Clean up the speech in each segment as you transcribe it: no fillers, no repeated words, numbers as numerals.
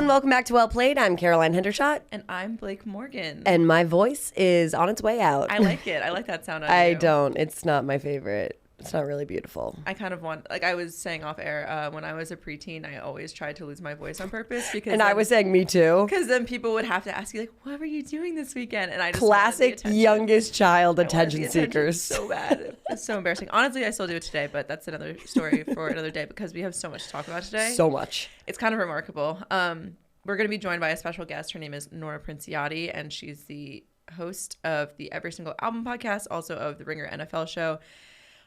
and welcome back to Well Played. I'm Caroline Hendershot. And I'm Blake Morgan. And my voice is on its way out. I like it. I like that sound on you. I don't. It's not my favorite. It's not really beautiful. I kind of want, like I was saying off air, when I was a preteen, I always tried to lose my voice on purpose because. And I was saying me too. Because then people would have to ask you like, "What were you doing this weekend?" And I just classic youngest child attention seekers. So bad. It's so embarrassing. Honestly, I still do it today, but that's another story for another day because we have so much to talk about today. So much. It's kind of remarkable. We're going to be joined by a special guest. Her name is Nora Princiotti, and she's the host of the Every Single Album podcast, also of the Ringer NFL show.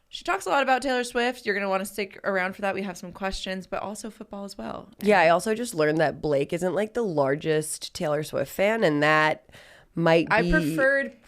She talks a lot about Taylor Swift. You're going to want to stick around for that. We have some questions, but also football as well. Yeah, I also just learned that Blake isn't like the largest Taylor Swift fan, and that might be...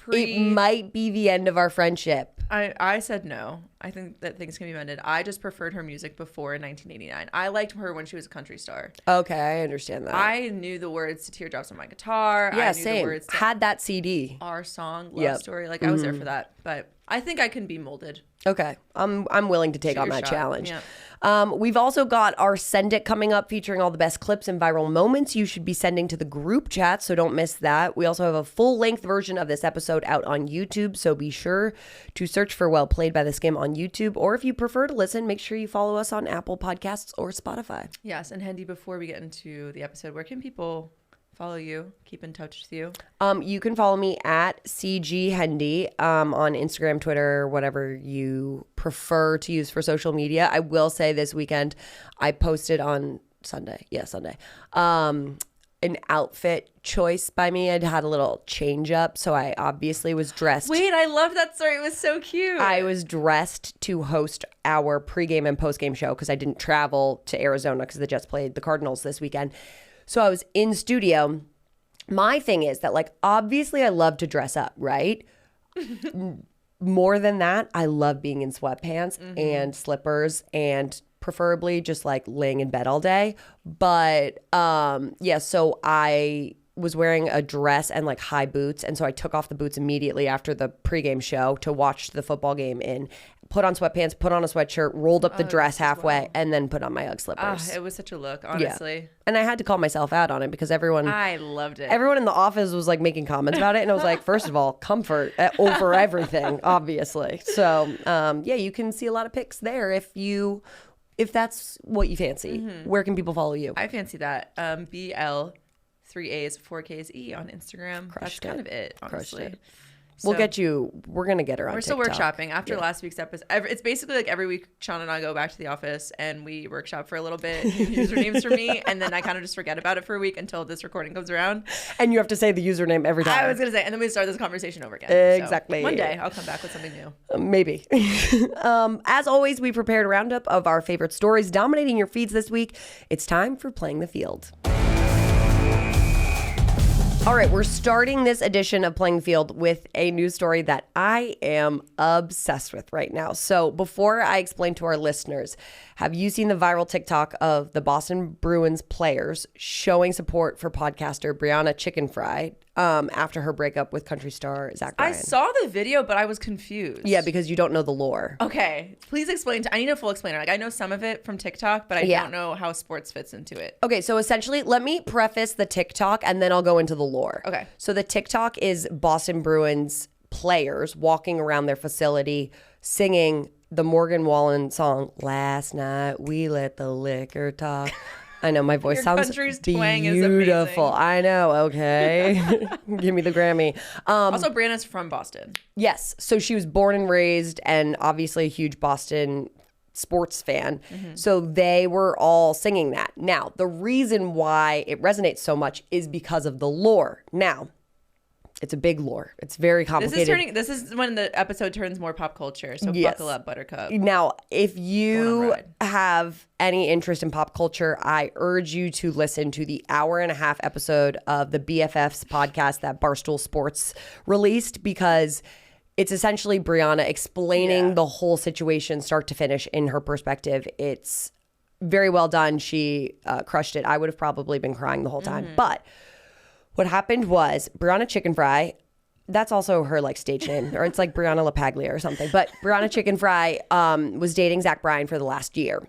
It might be the end of our friendship. I said no. I think that things can be mended. I just preferred her music before 1989. I liked her when she was a country star. Okay, I understand that. I knew the words to Teardrops on My Guitar. Yeah, I knew same. The words to had that CD. Our Song, Love Story. Like, I was there for that. But I think I can be molded. Okay. I'm willing to take on that challenge. Yeah. We've also got our Send It coming up, featuring all the best clips and viral moments you should be sending to the group chat, so don't miss that. We also have a full-length version of this episode out on YouTube, so be sure to search for Well Played by The Skim on YouTube, or if you prefer to listen, make sure you follow us on Apple Podcasts or Spotify. Yes, and Hendy, before we get into the episode, where can people follow you, keep in touch with you? You can follow me at CG Hendy on Instagram, Twitter, whatever you prefer to use for social media. I will say this weekend, I posted on Sunday, an outfit choice by me. I'd had a little change up, so I obviously was dressed. Wait, I love that story. It was so cute. I was dressed to host our pregame and postgame show because I didn't travel to Arizona because the Jets played the Cardinals this weekend. So I was in studio. My thing is that, like, obviously I love to dress up, right? More than that, I love being in sweatpants and slippers and preferably just like laying in bed all day. But so I was wearing a dress and like high boots. And so I took off the boots immediately after the pregame show to watch the football game put on sweatpants, put on a sweatshirt, rolled up the dress halfway, and then put on my Ugg slippers. It was such a look, honestly. Yeah. And I had to call myself out on it because I loved it. Everyone in the office was like making comments about it. And I was like, first of all, comfort over everything, obviously. So you can see a lot of pics there if that's what you fancy. Where can people follow you? I fancy that. BL 3A's 4K's E on Instagram. That's kind of it, honestly. We're going to get her on TikTok. We're still workshopping after last week's episode. It's basically like every week Sean and I go back to the office and we workshop for a little bit, new usernames for me, and then I kind of just forget about it for a week until this recording comes around. And you have to say the username every time. I was going to say, and then we start this conversation over again. Exactly. So one day I'll come back with something new. Maybe. As always, we prepared a roundup of our favorite stories dominating your feeds this week. It's time for Playing the Field. All right, we're starting this edition of Playing the Field with a news story that I am obsessed with right now. So before I explain to our listeners, have you seen the viral TikTok of the Boston Bruins players showing support for podcaster Brianna Chickenfry after her breakup with country star Zach Bryan? I saw the video, but I was confused. Yeah, because you don't know the lore. Okay, please explain. I need a full explainer. Like, I know some of it from TikTok, but I don't know how sports fits into it. Okay, so essentially, let me preface the TikTok and then I'll go into the lore. Okay. So the TikTok is Boston Bruins players walking around their facility singing the Morgan Wallen song, Last Night We Let the Liquor Talk. I know my voice sounds beautiful. I know. Okay. Give me the Grammy. Also, Brianna's from Boston. Yes. So she was born and raised and obviously a huge Boston sports fan. So they were all singing that. Now, the reason why it resonates so much is because of the lore. Now, it's a big lore. It's very complicated. This is when the episode turns more pop culture. So buckle up, Buttercup. Now, if you have any interest in pop culture, I urge you to listen to the 1.5-hour episode of the BFFs podcast that Barstool Sports released, because it's essentially Brianna explaining the whole situation start to finish in her perspective. It's very well done. She crushed it. I would have probably been crying the whole time. But what happened was Brianna Chickenfry, that's also her like stage name, or it's like Brianna LaPaglia or something. But Brianna Chickenfry was dating Zach Bryan for the last year.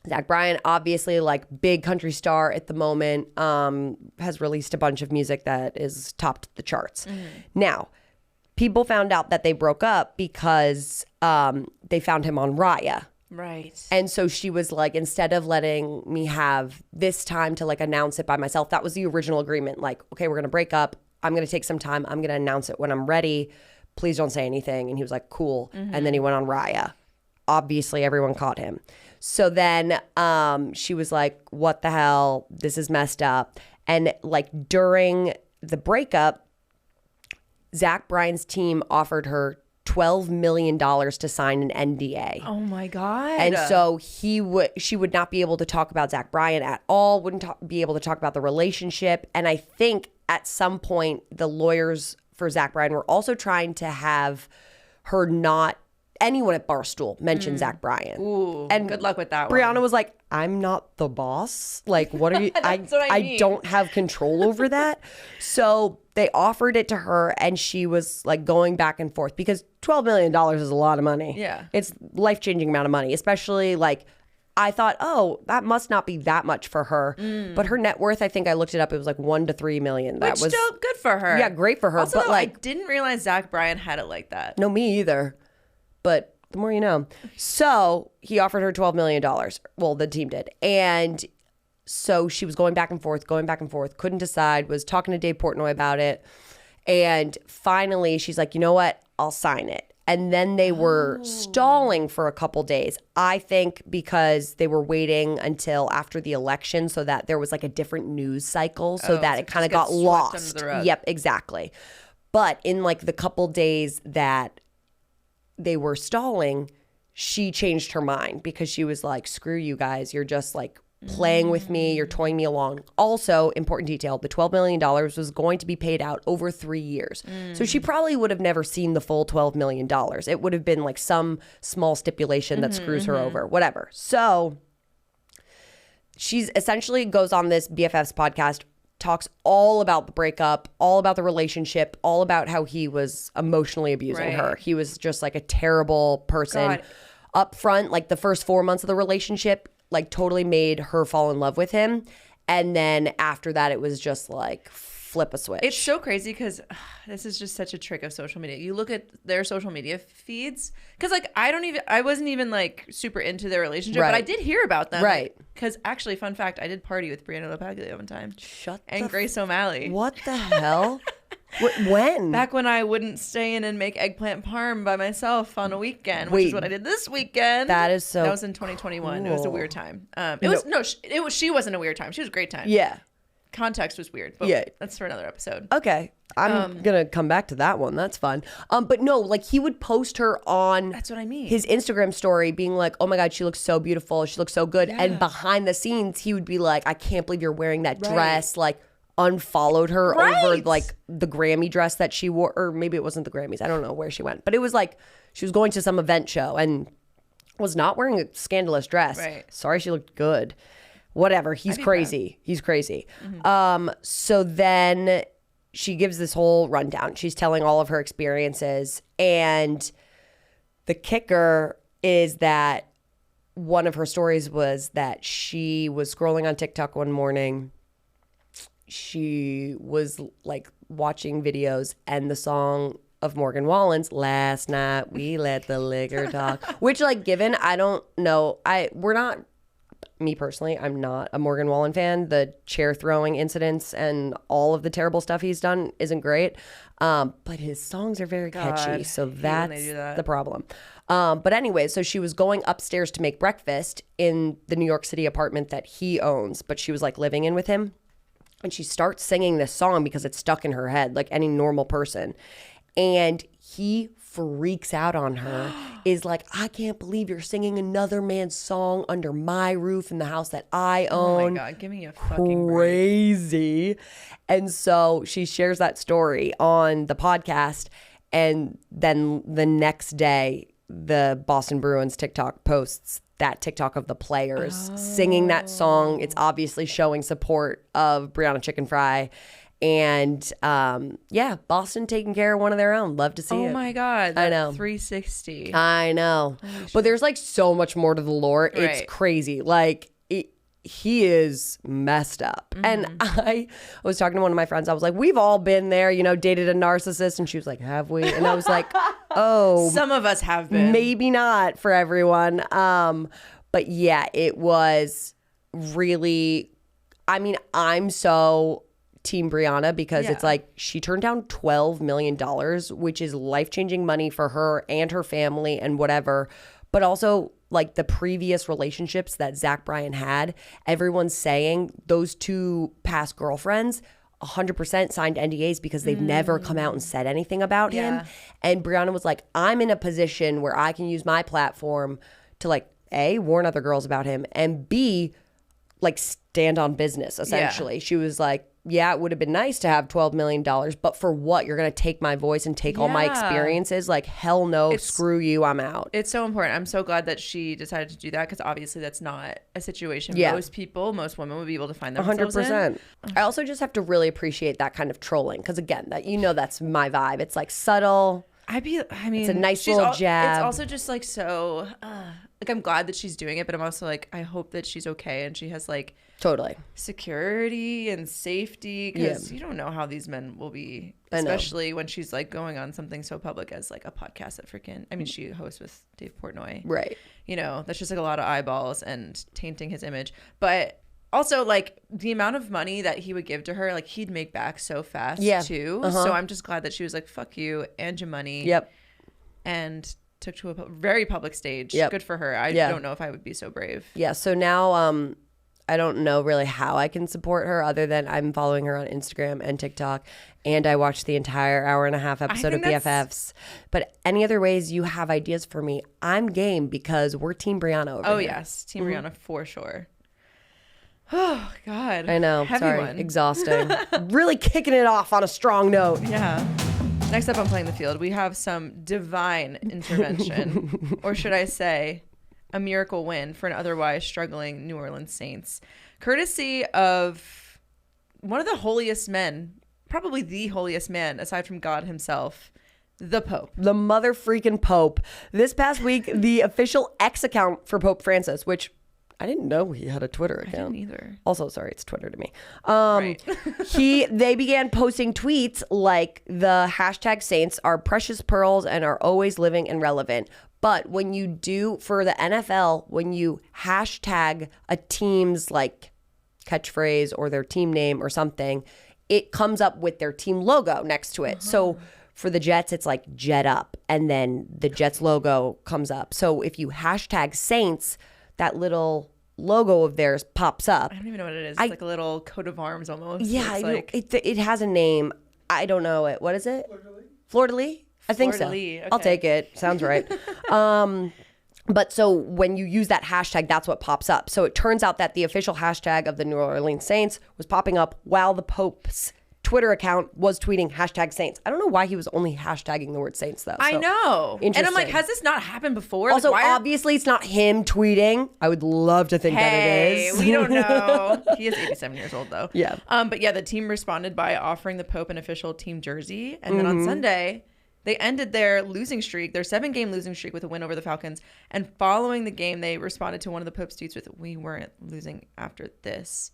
Zach Bryan, obviously like big country star at the moment, has released a bunch of music that is topped the charts. Now, people found out that they broke up because they found him on Raya. Right. And so she was like, instead of letting me have this time to like announce it by myself, that was the original agreement. Like, okay, we're going to break up. I'm going to take some time. I'm going to announce it when I'm ready. Please don't say anything. And he was like, cool. And then he went on Raya. Obviously, everyone caught him. So then she was like, what the hell? This is messed up. And like during the breakup, Zach Bryan's team offered her $12 million to sign an NDA. Oh my God. And so she would not be able to talk about Zach Bryan at all, wouldn't be able to talk about the relationship. And I think at some point the lawyers for Zach Bryan were also trying to have her not anyone at Barstool mention Zach Bryan. Ooh, and good luck with that one. Brianna was like, I'm not the boss. Like, what are you? I don't have control over that. So they offered it to her and she was like going back and forth because $12 million is a lot of money. Yeah. It's life-changing amount of money, especially like I thought, oh, that must not be that much for her. But her net worth, I think I looked it up, it was like $1 to $3 million. That Which was still good for her. Yeah, great for her. Also, but though, like, I didn't realize Zach Bryan had it like that. no, me either. But the more you know. So he offered her $12 million. Well, the team did. And so she was going back and forth, couldn't decide, was talking to Dave Portnoy about it. And finally, she's like, you know what? I'll sign it. And then they were stalling for a couple days. I think because they were waiting until after the election so that there was like a different news cycle so that it kind of got lost. Yep, exactly. But in like the couple days that they were stalling, she changed her mind because she was like, screw you guys. You're just like playing with me. You're toying me along. Also, important detail, the $12 million was going to be paid out over 3 years. So she probably would have never seen the full $12 million. It would have been like some small stipulation that screws her over, whatever. So she's essentially goes on this BFFs podcast, talks all about the breakup, all about the relationship, all about how he was emotionally abusing her. He was just like a terrible person. Up front, like the first 4 months of the relationship, like totally made her fall in love with him. And then after that, it was just like flip a switch. It's so crazy because this is just such a trick of social media. You look at their social media feeds because like I wasn't even like super into their relationship, but I did hear about them. Right. Because actually, fun fact, I did party with Brianna Chickenfry one time. And Grace O'Malley. What the hell? When? Back when I wouldn't stay in and make eggplant parm by myself on a weekend, which is what I did this weekend. That is so. That was in 2021. Cool. It was a weird time. She wasn't a weird time. She was a great time. Yeah. Context was weird, but that's for another episode. Okay. I'm going to come back to that one. That's fun. But no, like he would post her on that's what I mean. His Instagram story being like, oh my God, she looks so beautiful. She looks so good. Yeah. And behind the scenes, he would be like, I can't believe you're wearing that dress. Like unfollowed her over like the Grammy dress that she wore, or maybe it wasn't the Grammys. I don't know where she went, but it was like she was going to some event show and was not wearing a scandalous dress. Right. Sorry, she looked good. Whatever. He's crazy. He's crazy. So then she gives this whole rundown. She's telling all of her experiences. And the kicker is that one of her stories was that she was scrolling on TikTok one morning. She was like watching videos and the song of Morgan Wallen's "Last Night We Let the Liquor Talk," which like given, I don't know. Me personally, I'm not a Morgan Wallen fan. The chair throwing incidents and all of the terrible stuff he's done isn't great. But his songs are very catchy. So that's the problem. But anyway, so she was going upstairs to make breakfast in the New York City apartment that he owns, but she was like living in with him. And she starts singing this song because it's stuck in her head like any normal person. And he freaks out on her, is like, I can't believe you're singing another man's song under my roof in the house that I own. Oh my God, give me a fucking crazy. And so she shares that story on the podcast. And then the next day, the Boston Bruins TikTok posts that TikTok of the players singing that song. It's obviously showing support of Brianna Chickenfry. And Boston taking care of one of their own. Love to see it. Oh my God. I know. 360. I know. But there's like so much more to the lore. Right. It's crazy. Like he is messed up. And I was talking to one of my friends. I was like, we've all been there, dated a narcissist. And she was like, have we? And I was like, oh. Some of us have been. Maybe not for everyone. But yeah, it was really, I'm so Team Brianna because it's like she turned down $12 million, which is life-changing money for her and her family and whatever. But also like the previous relationships that Zach Bryan had, everyone's saying those two past girlfriends 100% signed NDAs because they've never come out and said anything about him. And Brianna was like, I'm in a position where I can use my platform to like A, warn other girls about him, and B, like stand on business essentially. She was like, yeah, it would have been nice to have $12 million, but for what? You're going to take my voice and take all my experiences? Like, hell no, screw you, I'm out. It's so important. I'm so glad that she decided to do that because obviously that's not a situation most women would be able to find themselves 100%. In. I also just have to really appreciate that kind of trolling because, again, that's my vibe. It's like subtle. It's a nice little jab. It's also just like so, like I'm glad that she's doing it, but I'm also like, I hope that she's okay and she has like totally security and safety because you don't know how these men will be, especially when she's like going on something so public as like a podcast that she hosts with Dave Portnoy. Right. That's just like a lot of eyeballs and tainting his image. But also, like, the amount of money that he would give to her, like, he'd make back so fast, too. So I'm just glad that she was like, fuck you and your money. Yep. And took to a very public stage. Yep. Good for her. I don't know if I would be so brave. Yeah, so now I don't know really how I can support her other than I'm following her on Instagram and TikTok, and I watched the entire hour-and-a-half episode of BFFs. But any other ways you have ideas for me, I'm game because we're Team Brianna over here. Oh, yes. Team Brianna for sure. Oh, God. I know. Heavy Sorry. one. Exhausting. Really kicking it off on a strong note. Yeah. Next up on Playing the Field, we have some divine intervention, or should I say, a miracle win for an otherwise struggling New Orleans Saints, courtesy of one of the holiest men, probably the holiest man, aside from God himself, the Pope. The mother freaking Pope. This past week, the official X account for Pope Francis, which I didn't know he had a Twitter account. I didn't either. Also, sorry, it's Twitter to me. Right. They began posting tweets like the hashtag Saints are precious pearls and are always living and relevant. But when you do, for the NFL, when you hashtag a team's like catchphrase or their team name or something, it comes up with their team logo next to it. So for the Jets, it's like Jet Up, and then the Jets logo comes up. So if you hashtag Saints, that little logo of theirs pops up. I don't even know what it is. It's like a little coat of arms almost. Yeah, it has a name. I don't know it. What is it? Fleur-de-lis? I think so. Okay. I'll take it. Sounds right. But so when you use that hashtag, that's what pops up. So it turns out that the official hashtag of the New Orleans Saints was popping up while the Pope's Twitter account was tweeting hashtag Saints. I don't know why he was only hashtagging the word Saints though. I know. Interesting. And I'm like, has this not happened before? Also, like, obviously it's not him tweeting. I would love to think that it is. We don't know. He is 87 years old though. Yeah. But yeah, the team responded by offering the Pope an official team jersey. And then on Sunday, they ended their losing streak, their 7-game losing streak, with a win over the Falcons. And following the game, they responded to one of the Pope's tweets with, "We weren't losing after this."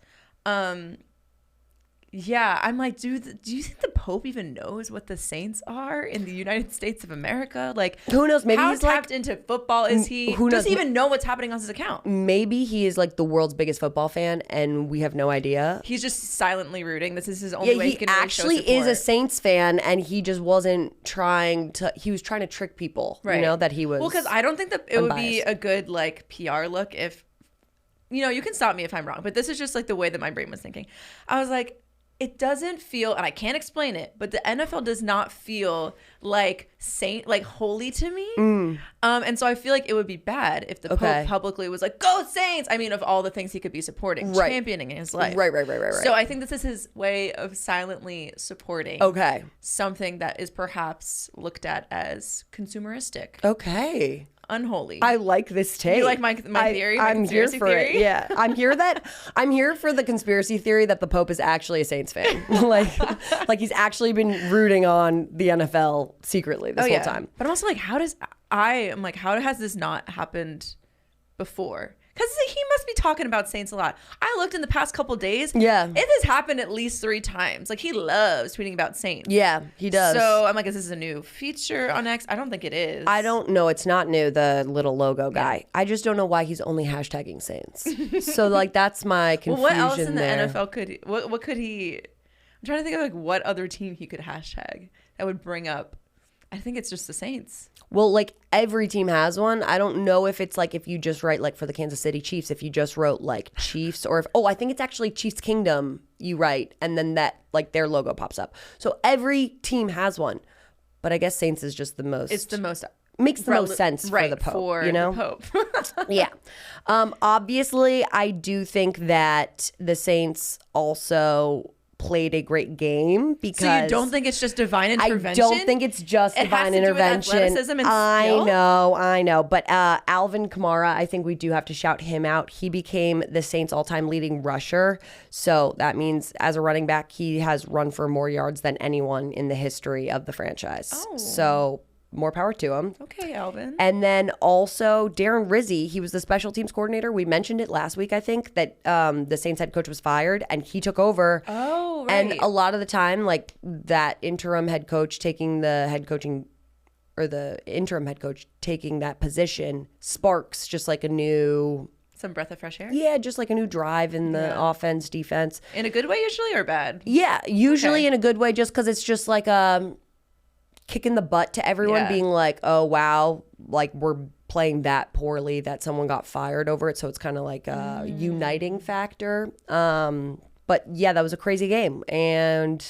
Yeah, I'm like, do you think the Pope even knows what the Saints are in the United States of America? Like, who knows? Maybe how he's tapped like, into football is he? Does he even know what's happening on his account? Maybe he is like the world's biggest football fan, and we have no idea. He's just silently rooting. This is his only way he can really show support. He actually is a Saints fan, and he just wasn't trying to. He was trying to trick people, right? You know, that he was. Well, because I don't think that it would be a good like PR look if, you can stop me if I'm wrong, but this is just like the way that my brain was thinking. I was like, it doesn't feel, and I can't explain it, but the NFL does not feel like holy to me. And so I feel like it would be bad if the Pope publicly was like, "Go Saints!" I mean, of all the things he could be supporting, championing in his life. Right. So I think this is his way of silently supporting something that is perhaps looked at as consumeristic. Okay. unholy. I like this take. You like my theory? I'm here for theory? it. Yeah, I'm here for the conspiracy theory that the Pope is actually a Saints fan. like he's actually been rooting on the NFL secretly this whole time. But I'm also like, how has this not happened before? Because he must be talking about Saints a lot. I looked in the past couple days. Yeah. It has happened at least 3 times. Like, he loves tweeting about Saints. Yeah, he does. So I'm like, is this a new feature on X? I don't think it is. I don't know. It's not new, the little logo guy. I just don't know why he's only hashtagging Saints. So, like, that's my confusion what else in the there. NFL could... What could he... I'm trying to think of, like, what other team he could hashtag that would bring up... I think it's just the Saints. Well, like every team has one. I don't know if it's like if you just write like for the Kansas City Chiefs, if you just wrote like Chiefs or if, I think it's actually Chiefs Kingdom you write and then that like their logo pops up. So every team has one. But I guess Saints is just the most. It's the most. Makes the most sense for the Pope. For you know? the Pope. Yeah. Obviously, I do think that the Saints also played a great game because so you don't think it's just divine intervention? I don't think it's just divine intervention. Athleticism and I skill? know. But Alvin Kamara, I think we do have to shout him out. He became the Saints' all-time leading rusher. So that means as a running back, he has run for more yards than anyone in the history of the franchise. Oh. So more power to him. Okay, Alvin. And then also Darren Rizzi, he was the special teams coordinator. We mentioned it last week, I think, that the Saints head coach was fired and he took over. Oh, right. And a lot of the time, like that interim head coach taking the head coaching or the interim head coach taking that position sparks just like a new... Some breath of fresh air? Yeah, just like a new drive in the offense, defense. In a good way usually or bad? Yeah, usually in a good way just because it's just like kicking the butt to everyone being like, oh, wow, like we're playing that poorly that someone got fired over it. So it's kind of like a uniting factor. But yeah, that was a crazy game. And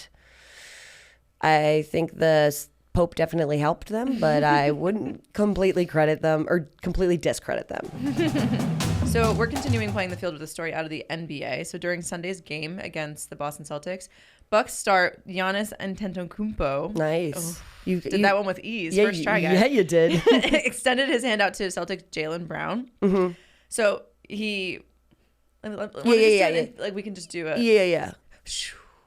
I think the Pope definitely helped them, but I wouldn't completely credit them or completely discredit them. So we're continuing playing the field with a story out of the NBA. So during Sunday's game against the Boston Celtics, Bucks start Giannis Antetokoumpo. Nice. You did that one with ease. Yeah, First try, guys. Yeah, you did. Extended his hand out to Celtics Jaylen Brown. Mm-hmm. So he... Yeah. Like we can just do a... Yeah.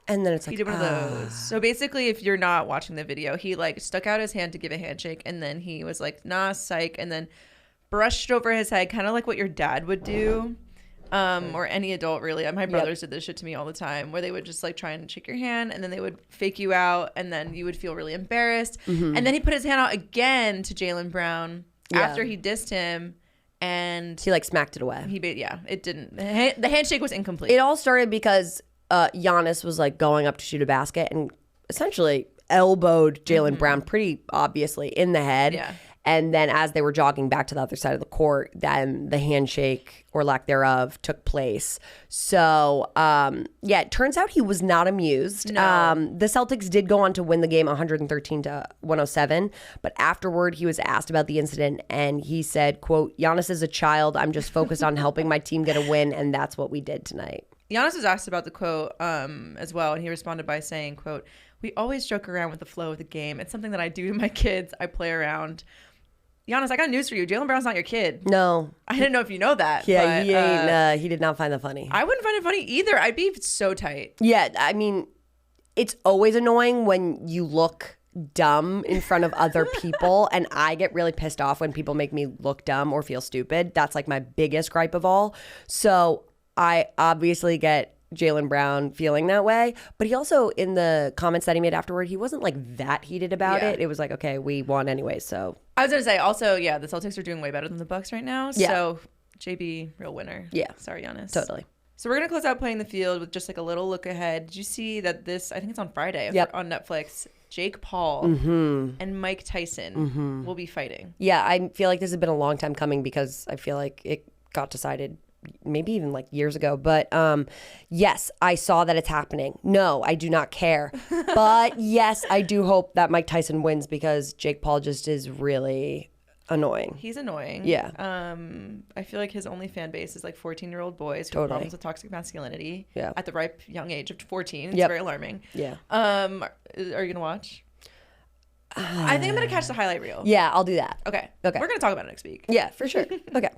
And then it's like, he did one of those. So basically, if you're not watching the video, he like stuck out his hand to give a handshake, and then he was like, nah, psych, and then brushed over his head, kind of like what your dad would do, or any adult really. My brothers did this shit to me all the time, where they would just like try and shake your hand, and then they would fake you out, and then you would feel really embarrassed. Mm-hmm. And then he put his hand out again to Jaylen Brown after he dissed him. And he like smacked it away. It didn't. The handshake was incomplete. It all started because Giannis was like going up to shoot a basket and essentially elbowed Jaylen Brown pretty obviously in the head. Yeah. And then as they were jogging back to the other side of the court, then the handshake or lack thereof took place. So, it turns out he was not amused. No. The Celtics did go on to win the game 113-107. But afterward, he was asked about the incident and he said, quote, Giannis is a child. I'm just focused on helping my team get a win. And that's what we did tonight. Giannis was asked about the quote as well. And he responded by saying, quote, we always joke around with the flow of the game. It's something that I do to my kids. I play around. Giannis, I got news for you. Jaylen Brown's not your kid. No. I didn't know if you know that. Yeah, but, he ain't. He did not find that funny. I wouldn't find it funny either. I'd be so tight. Yeah, I mean, it's always annoying when you look dumb in front of other people, and I get really pissed off when people make me look dumb or feel stupid. That's like my biggest gripe of all. So I obviously get Jaylen Brown feeling that way, but he also, in the comments that he made afterward, he wasn't like that heated about it. It was like, okay, we won anyway. So I was gonna say also, the Celtics are doing way better than the Bucks right now. Yeah. So JB, real winner. Yeah, sorry, Giannis. Totally. So we're gonna close out playing the field with just like a little look ahead. Did you see that this? I think it's on Friday. On Netflix. Jake Paul and Mike Tyson will be fighting. Yeah, I feel like this has been a long time coming because I feel like it got decided maybe even like years ago. But yes, I saw that it's happening. No, I do not care. But yes, I do hope that Mike Tyson wins because Jake Paul just is really annoying. He's annoying. Yeah. I feel like his only fan base is like 14-year-old boys who have problems with toxic masculinity at the ripe young age of 14. It's very alarming. Yeah. Are you gonna watch? I think I'm going to catch the highlight reel. Yeah, I'll do that. Okay. Okay. We're going to talk about it next week. Yeah, for sure. Okay.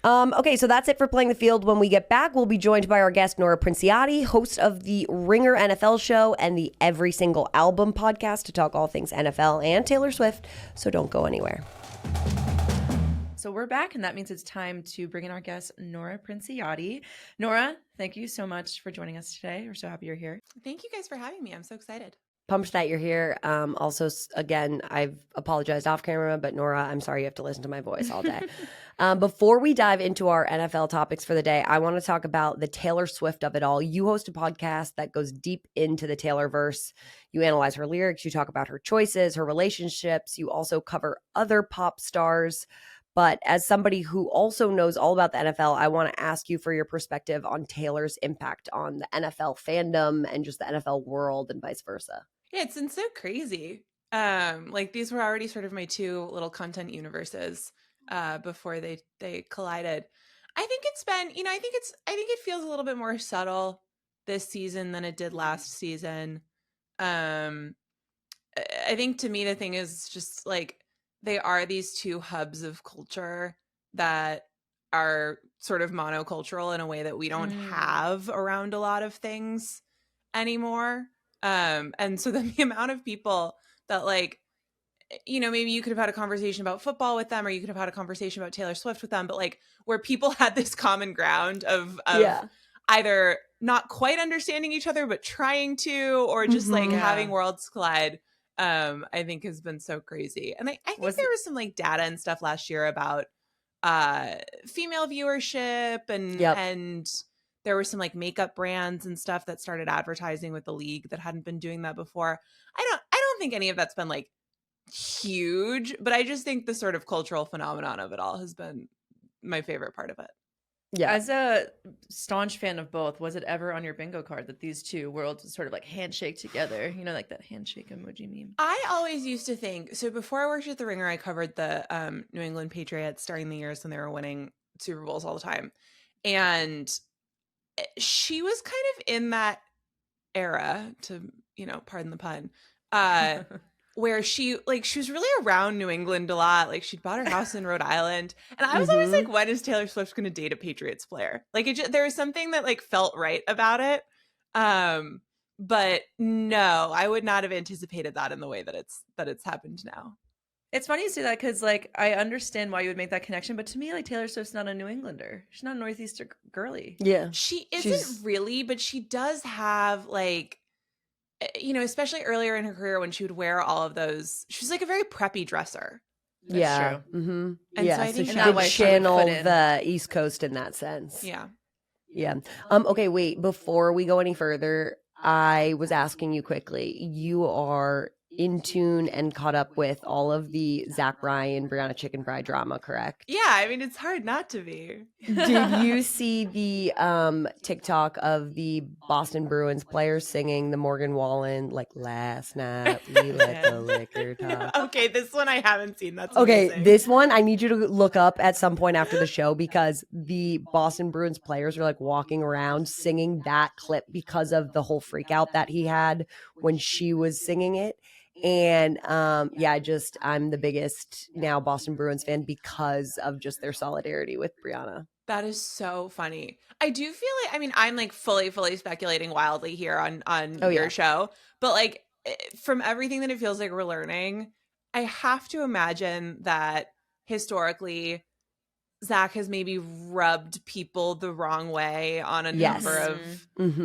Okay, so that's it for Playing the Field. When we get back, we'll be joined by our guest, Nora Princiotti, host of the Ringer NFL show and the Every Single Album podcast to talk all things NFL and Taylor Swift. So don't go anywhere. So we're back, and that means it's time to bring in our guest, Nora Princiotti. Nora, thank you so much for joining us today. We're so happy you're here. Thank you guys for having me. I'm so excited. Pumped that you're here. Also, again, I've apologized off camera, but Nora, I'm sorry you have to listen to my voice all day. Before we dive into our NFL topics for the day, I want to talk about the Taylor Swift of it all. You host a podcast that goes deep into the Taylorverse. You analyze her lyrics. You talk about her choices, her relationships. You also cover other pop stars. But as somebody who also knows all about the NFL, I want to ask you for your perspective on Taylor's impact on the NFL fandom and just the NFL world and vice versa. Yeah, it's been so crazy. Like these were already sort of my two little content universes before they collided. I think it's been, I think it feels a little bit more subtle this season than it did last season. I think to me the thing is just like they are these two hubs of culture that are sort of monocultural in a way that we don't have around a lot of things anymore. And so the amount of people that like, maybe you could have had a conversation about football with them, or you could have had a conversation about Taylor Swift with them, but like where people had this common ground of either not quite understanding each other, but trying to, or just like having worlds collide. I think has been so crazy. And I think there was some like data and stuff last year about female viewership and there were some like makeup brands and stuff that started advertising with the league that hadn't been doing that before. I don't think any of that's been like huge, but I just think the sort of cultural phenomenon of it all has been my favorite part of it. Yeah. As a staunch fan of both, was it ever on your bingo card that these two worlds sort of like handshake together? Like that handshake emoji meme. I always used to think, so before I worked at The Ringer, I covered the New England Patriots during the years when they were winning Super Bowls all the time. And she was kind of in that era, to, pardon the pun, where she was really around New England a lot. Like she'd bought her house in Rhode Island. And I was always like, when is Taylor Swift going to date a Patriots player? Like there was something that like felt right about it. But no, I would not have anticipated that in the way that it's happened now. It's funny you say that because like I understand why you would make that connection, but to me, like Taylor Swift's not a New Englander. She's not a Northeastern girly. Yeah. She isn't really, but she does have like, especially earlier in her career when she would wear all of those, she was like a very preppy dresser. That's true. Mm-hmm. And so I think she that could channel the East Coast in that sense. Yeah. Yeah. Okay, wait, before we go any further, I was asking you quickly, you are in tune and caught up with all of the Zach Bryan, Brianna Chickenfry drama, correct? Yeah, I mean, it's hard not to be. Did you see the TikTok of the Boston Bruins players singing the Morgan Wallen, like, last night we let the liquor talk? Okay, this one I haven't seen. That's okay, amazing. This one I need you to look up at some point after the show because the Boston Bruins players are like walking around singing that clip because of the whole freak out that he had when she was singing it. And I'm the biggest now Boston Bruins fan because of just their solidarity with Brianna. That is so funny. I do feel like, I mean, I'm like fully speculating wildly here on your show, but like from everything that it feels like we're learning, I have to imagine that historically Zach has maybe rubbed people the wrong way on a number of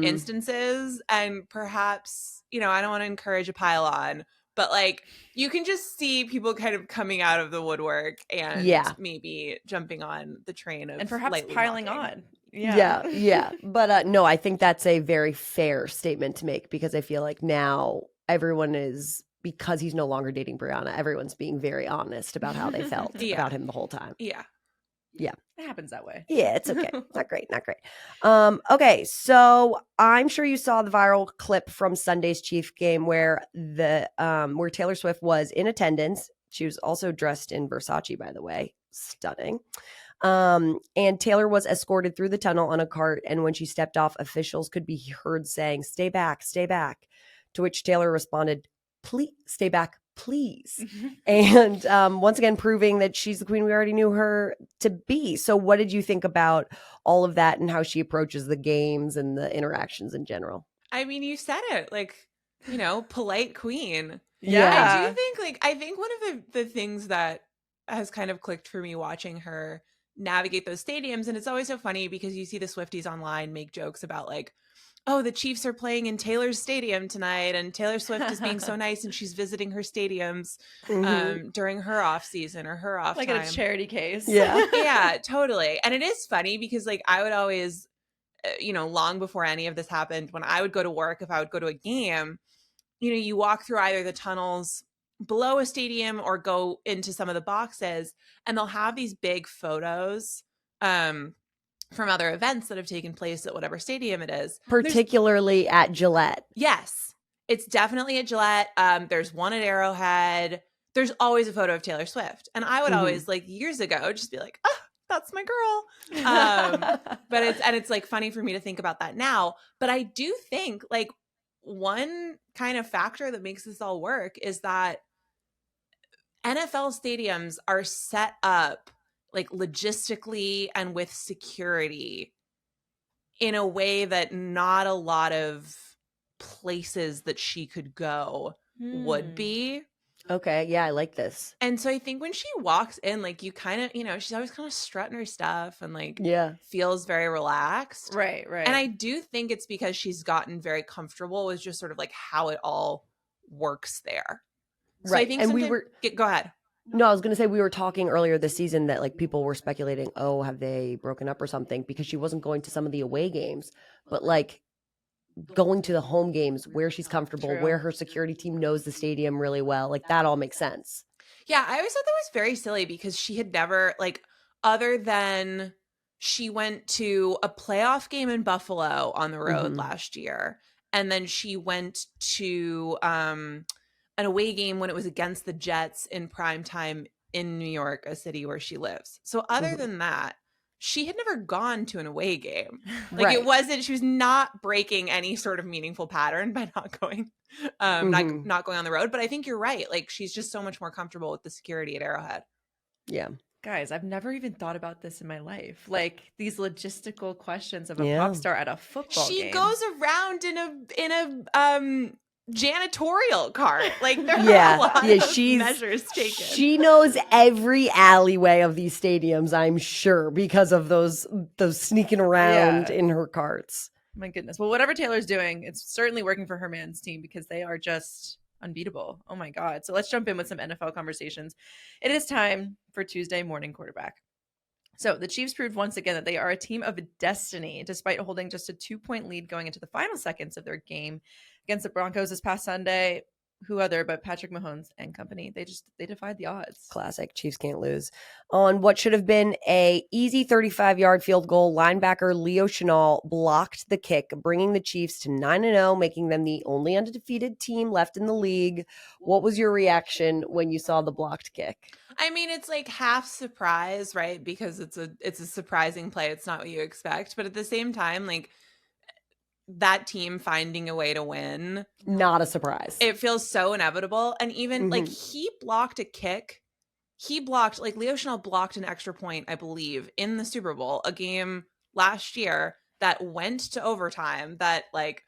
instances, and perhaps, I don't want to encourage a pile on, but like you can just see people kind of coming out of the woodwork and maybe jumping on the train of and perhaps piling walking. on. Yeah. But no, I think that's a very fair statement to make because I feel like now everyone is, because he's no longer dating Brianna, everyone's being very honest about how they felt about him the whole time. Yeah. Yeah. It happens that way. Yeah, it's okay. Not great. Okay, so I'm sure you saw the viral clip from Sunday's Chiefs game where where Taylor Swift was in attendance. She was also dressed in Versace, by the way. Stunning. And Taylor was escorted through the tunnel on a cart, and when she stepped off, officials could be heard saying, "Stay back, stay back." To which Taylor responded, "Please stay back, please. And once again, proving that she's the queen we already knew her to be. So what did you think about all of that and how she approaches the games and the interactions in general? I mean, you said it, like, you know, polite queen. Yeah. I do think, like, I think one of the things that has kind of clicked for me watching her navigate those stadiums, and it's always so funny because you see the Swifties online make jokes about, like, oh, the Chiefs are playing in Taylor's stadium tonight, and Taylor Swift is being so nice, and she's visiting her stadiums during her off season or her off like time. in a charity case. Yeah. Yeah, totally. And it is funny because, like, I would always, you know, long before any of this happened, when I would go to work, if I would go to a game, you know, you walk through either the tunnels below a stadium or go into some of the boxes, and they'll have these big photos from other events that have taken place at whatever stadium it is. Particularly at Gillette. Yes, it's definitely at Gillette. There's one at Arrowhead. There's always a photo of Taylor Swift. And I would always, like, years ago, just be like, oh, that's my girl. But it's like funny for me to think about that now. But I do think, like, one kind of factor that makes this all work is that NFL stadiums are set up, like, logistically and with security in a way that not a lot of places that she could go would be. Okay, yeah, I like this. And so I think when she walks in, like, you kind of, you know, she's always kind of strutting her stuff and, like, feels very relaxed. Right. And I do think it's because she's gotten very comfortable with just sort of, like, how it all works there. So Right. I think and we were go ahead. No, I was going to say we were talking earlier this season that, like, people were speculating, oh, have they broken up or something, because she wasn't going to some of the away games, but, like, going to the home games where she's comfortable, where her security team knows the stadium really well, like, that all makes sense. Yeah, I always thought that was very silly because she had never, like, other than she went to a playoff game in Buffalo on the road last year, and then she went to an away game when it was against the Jets in prime time in New York, a city where she lives. So other than that, she had never gone to an away game. Like, it wasn't, she was not breaking any sort of meaningful pattern by not going, not going on the road. But I think you're right. Like, she's just so much more comfortable with the security at Arrowhead. Yeah. Guys, I've never even thought about this in my life. Like, these logistical questions of a pop star at a football game. She goes around in a janitorial cart. Like, there are a lot of measures taken. She knows every alleyway of these stadiums, I'm sure, because of those sneaking around in her carts. My goodness. Well, whatever Taylor's doing, it's certainly working for her man's team because they are just unbeatable. Oh my God. So let's jump in with some NFL conversations. It is time for Tuesday morning quarterback. So the Chiefs proved once again that they are a team of destiny, despite holding just a 2-point lead going into the final seconds of their game against the Broncos this past Sunday. Who other but Patrick Mahomes and company? They defied the odds. Classic. Chiefs can't lose. On what should have been a easy 35-yard field goal, linebacker Leo Chenal blocked the kick, bringing the Chiefs to 9-0, making them the only undefeated team left in the league. What was your reaction when you saw the blocked kick? I mean, it's like half surprise, right? Because it's a surprising play. It's not what you expect. But at the same time, like, that team finding a way to win, not a surprise. It feels so inevitable. And even like, he blocked a kick. He blocked, like, Leo Chenal blocked an extra point, I believe, in the Super Bowl, a game last year that went to overtime, that, like,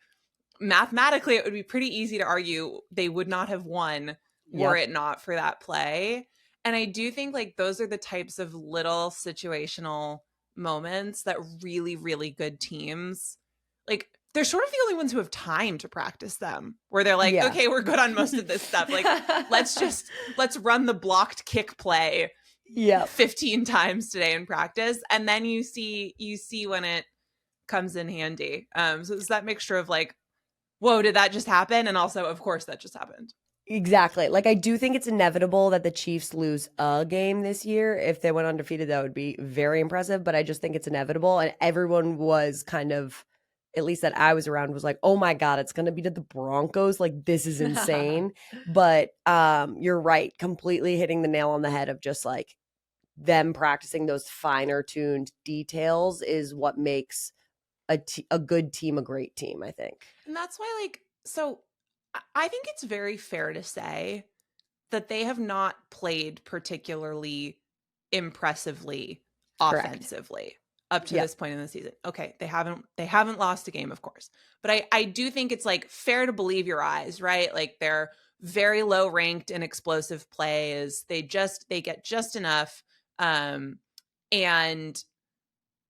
mathematically it would be pretty easy to argue they would not have won were it not for that play. And I do think, like, those are the types of little situational moments that really, really good teams, like, they're sort of the only ones who have time to practice them, where they're like, okay, we're good on most of this stuff. Like, let's run the blocked kick play 15 times today in practice. And then you see when it comes in handy. So it's that mixture of, like, whoa, did that just happen? And also, of course, that just happened. Exactly. Like, I do think it's inevitable that the Chiefs lose a game this year. If they went undefeated, that would be very impressive. But I just think it's inevitable. And everyone was kind of, at least that I was around, was like, oh my God, it's going to be to the Broncos. Like, this is insane. But you're right. Completely hitting the nail on the head of just, like, them practicing those finer tuned details is what makes a good team a great team, I think. And that's why, like, so I think it's very fair to say that they have not played particularly impressively Correct. offensively up to this point in the season. Okay, they haven't lost a game, of course. But I do think it's like fair to believe your eyes, right? Like they're very low ranked in explosive plays. They get just enough. And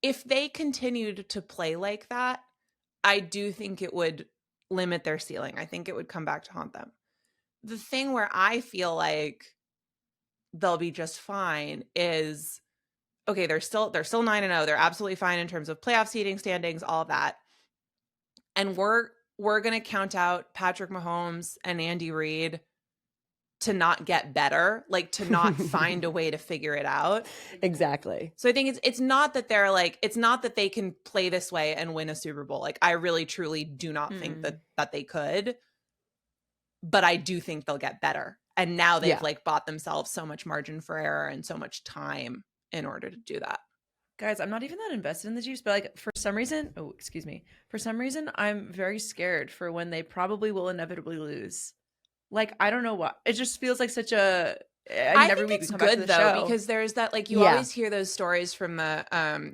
if they continued to play like that, I do think it would limit their ceiling. I think it would come back to haunt them. The thing where I feel like they'll be just fine is, okay, they're still 9-0. They're absolutely fine in terms of playoff seeding, standings, all of that. And we're going to count out Patrick Mahomes and Andy Reid to not get better, like to not find a way to figure it out. Exactly. So I think it's not that they're like, it's not that they can play this way and win a Super Bowl. Like I really truly do not think that they could, but I do think they'll get better. And now they've like bought themselves so much margin for error and so much time in order to do that. Guys, I'm not even that invested in the Chiefs, but like for some reason, I'm very scared for when they probably will inevitably lose. Like, I don't know what. It just feels like such a I think it's good though, because there's that, like, you always hear those stories from the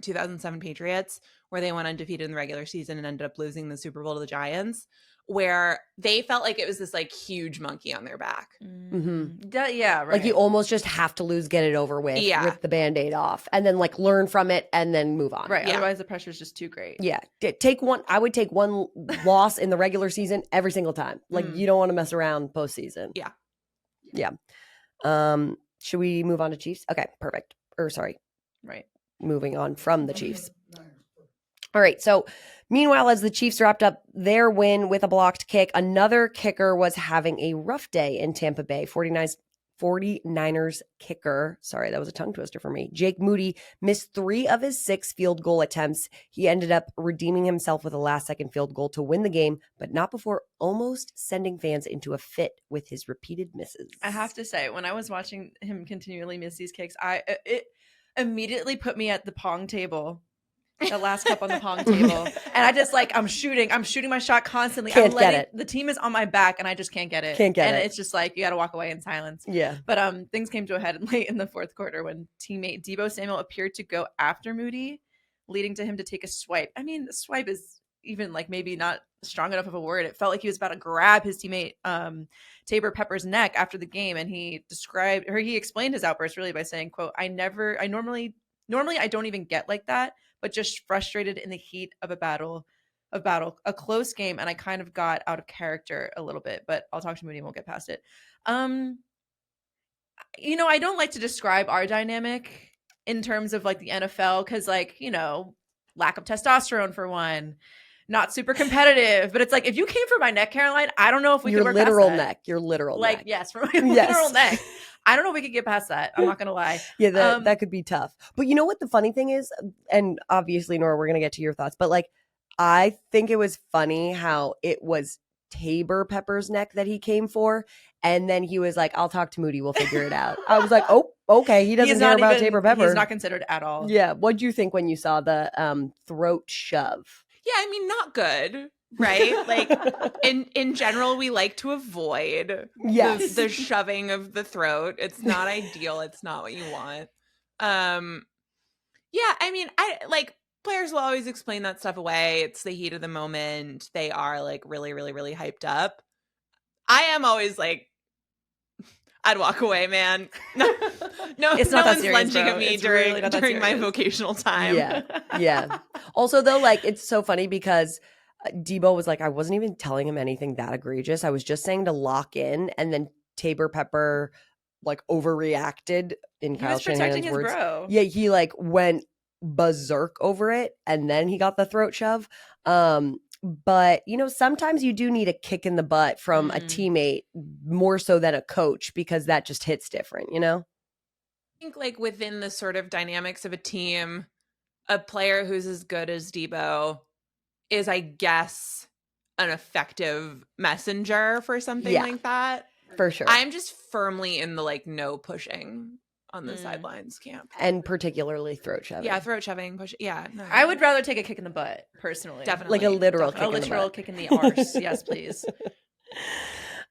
2007 Patriots where they went undefeated in the regular season and ended up losing the Super Bowl to the Giants, where they felt like it was this like huge monkey on their back. Yeah, right. Like you almost just have to lose, get it over with, rip the Band-Aid off, and then like learn from it and then move on. Right. Otherwise the pressure is just too great. Yeah. I would take one loss in the regular season every single time. Like you don't want to mess around postseason. Yeah. Yeah. Should we move on to Chiefs? Okay, perfect. Right. Moving on from the Chiefs. All right. So meanwhile, as the Chiefs wrapped up their win with a blocked kick, another kicker was having a rough day in Tampa Bay. 49ers kicker, sorry, that was a tongue twister for me, Jake Moody, missed 3 of his 6 field goal attempts. He ended up redeeming himself with a last-second field goal to win the game, but not before almost sending fans into a fit with his repeated misses. I have to say, when I was watching him continually miss these kicks, it immediately put me at the pong table. The last cup on the pong table, and I just I'm shooting my shot constantly. Can't get it. The team is on my back, and I just can't get it. And it's just like you got to walk away in silence. Yeah. But things came to a head late in the fourth quarter when teammate Deebo Samuel appeared to go after Moody, leading to him to take a swipe. I mean, the swipe is even like maybe not strong enough of a word. It felt like he was about to grab his teammate Tabor Pepper's neck after the game, and he explained his outburst really by saying, "quote I normally I don't even get like that, but just frustrated in the heat of a close game, and I kind of got out of character a little bit, but I'll talk to Moody and we'll get past it." I don't like to describe our dynamic in terms of like the NFL because lack of testosterone for one, not super competitive, but it's like if you came for my neck, Caroline, I don't know if we could work past that. Your literal neck. Yes, for my literal neck. I don't know if we could get past that. I'm not going to lie. Yeah, that could be tough. But you know what the funny thing is? And obviously, Nora, we're going to get to your thoughts. But like, I think it was funny how it was Tabor Pepper's neck that he came for. And then he was like, I'll talk to Moody. We'll figure it out. I was like, oh, okay. He doesn't care about Tabor Pepper. He's not considered at all. Yeah. What'd you think when you saw the throat shove? Yeah, I mean, not good. Right? Like in general, we like to avoid the shoving of the throat. It's not ideal. It's not what you want. Yeah, I mean, players will always explain that stuff away. It's the heat of the moment. They are like really, really, really hyped up. I am always like, I'd walk away, man. No one's lunging at me during my vocational time. Yeah. Also, though, like, it's so funny because Deebo was like, I wasn't even telling him anything that egregious. I was just saying to lock in, and then Tabor Pepper like overreacted in Kyle Shanahan's words. Bro. Yeah, he like went berserk over it, and then he got the throat shove. But sometimes you do need a kick in the butt from a teammate more so than a coach because that just hits different. I think like within the sort of dynamics of a team, a player who's as good as Deebo is, I guess, an effective messenger for something like that. For sure. I'm just firmly in the like no pushing on the sidelines camp. And particularly throat shoving. Yeah, throat shoving, push. Yeah. No. I would rather take a kick in the butt, personally. Definitely. Like a literal kick in the arse. Yes, please.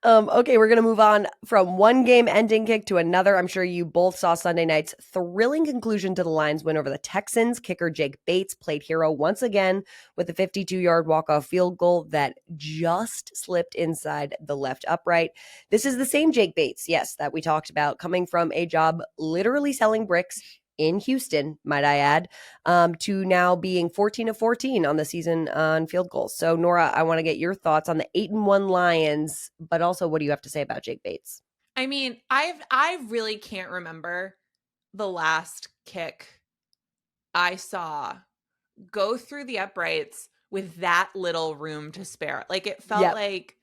Okay, we're going to move on from one game ending kick to another. I'm sure you both saw Sunday night's thrilling conclusion to the Lions' win over the Texans. Kicker Jake Bates played hero once again with a 52-yard walk-off field goal that just slipped inside the left upright. This is the same Jake Bates, yes, that we talked about, coming from a job literally selling bricks in Houston, might I add, to now being 14 of 14 on the season on field goals. So, Nora, I want to get your thoughts on the 8-1 Lions, but also what do you have to say about Jake Bates? I mean, I really can't remember the last kick I saw go through the uprights with that little room to spare. Like, it felt like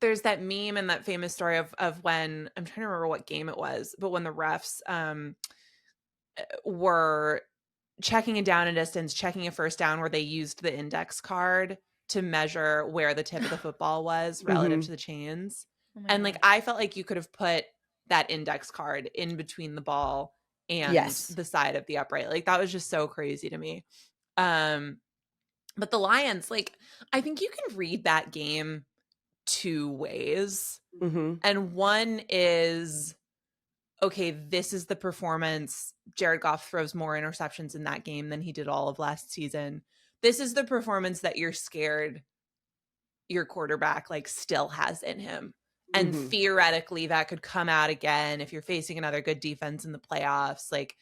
there's that meme and that famous story of when, I'm trying to remember what game it was, but when the refs were checking a down and distance, checking a first down, where they used the index card to measure where the tip of the football was relative to the chains. And like, I felt like you could have put that index card in between the ball and the side of the upright. Like, that was just so crazy to me. But the Lions, like, I think you can read that game two ways. And one is, okay, this is the performance. Jared Goff throws more interceptions in that game than he did all of last season. This is the performance that you're scared your quarterback like still has in him. And theoretically that could come out again if you're facing another good defense in the playoffs. Like,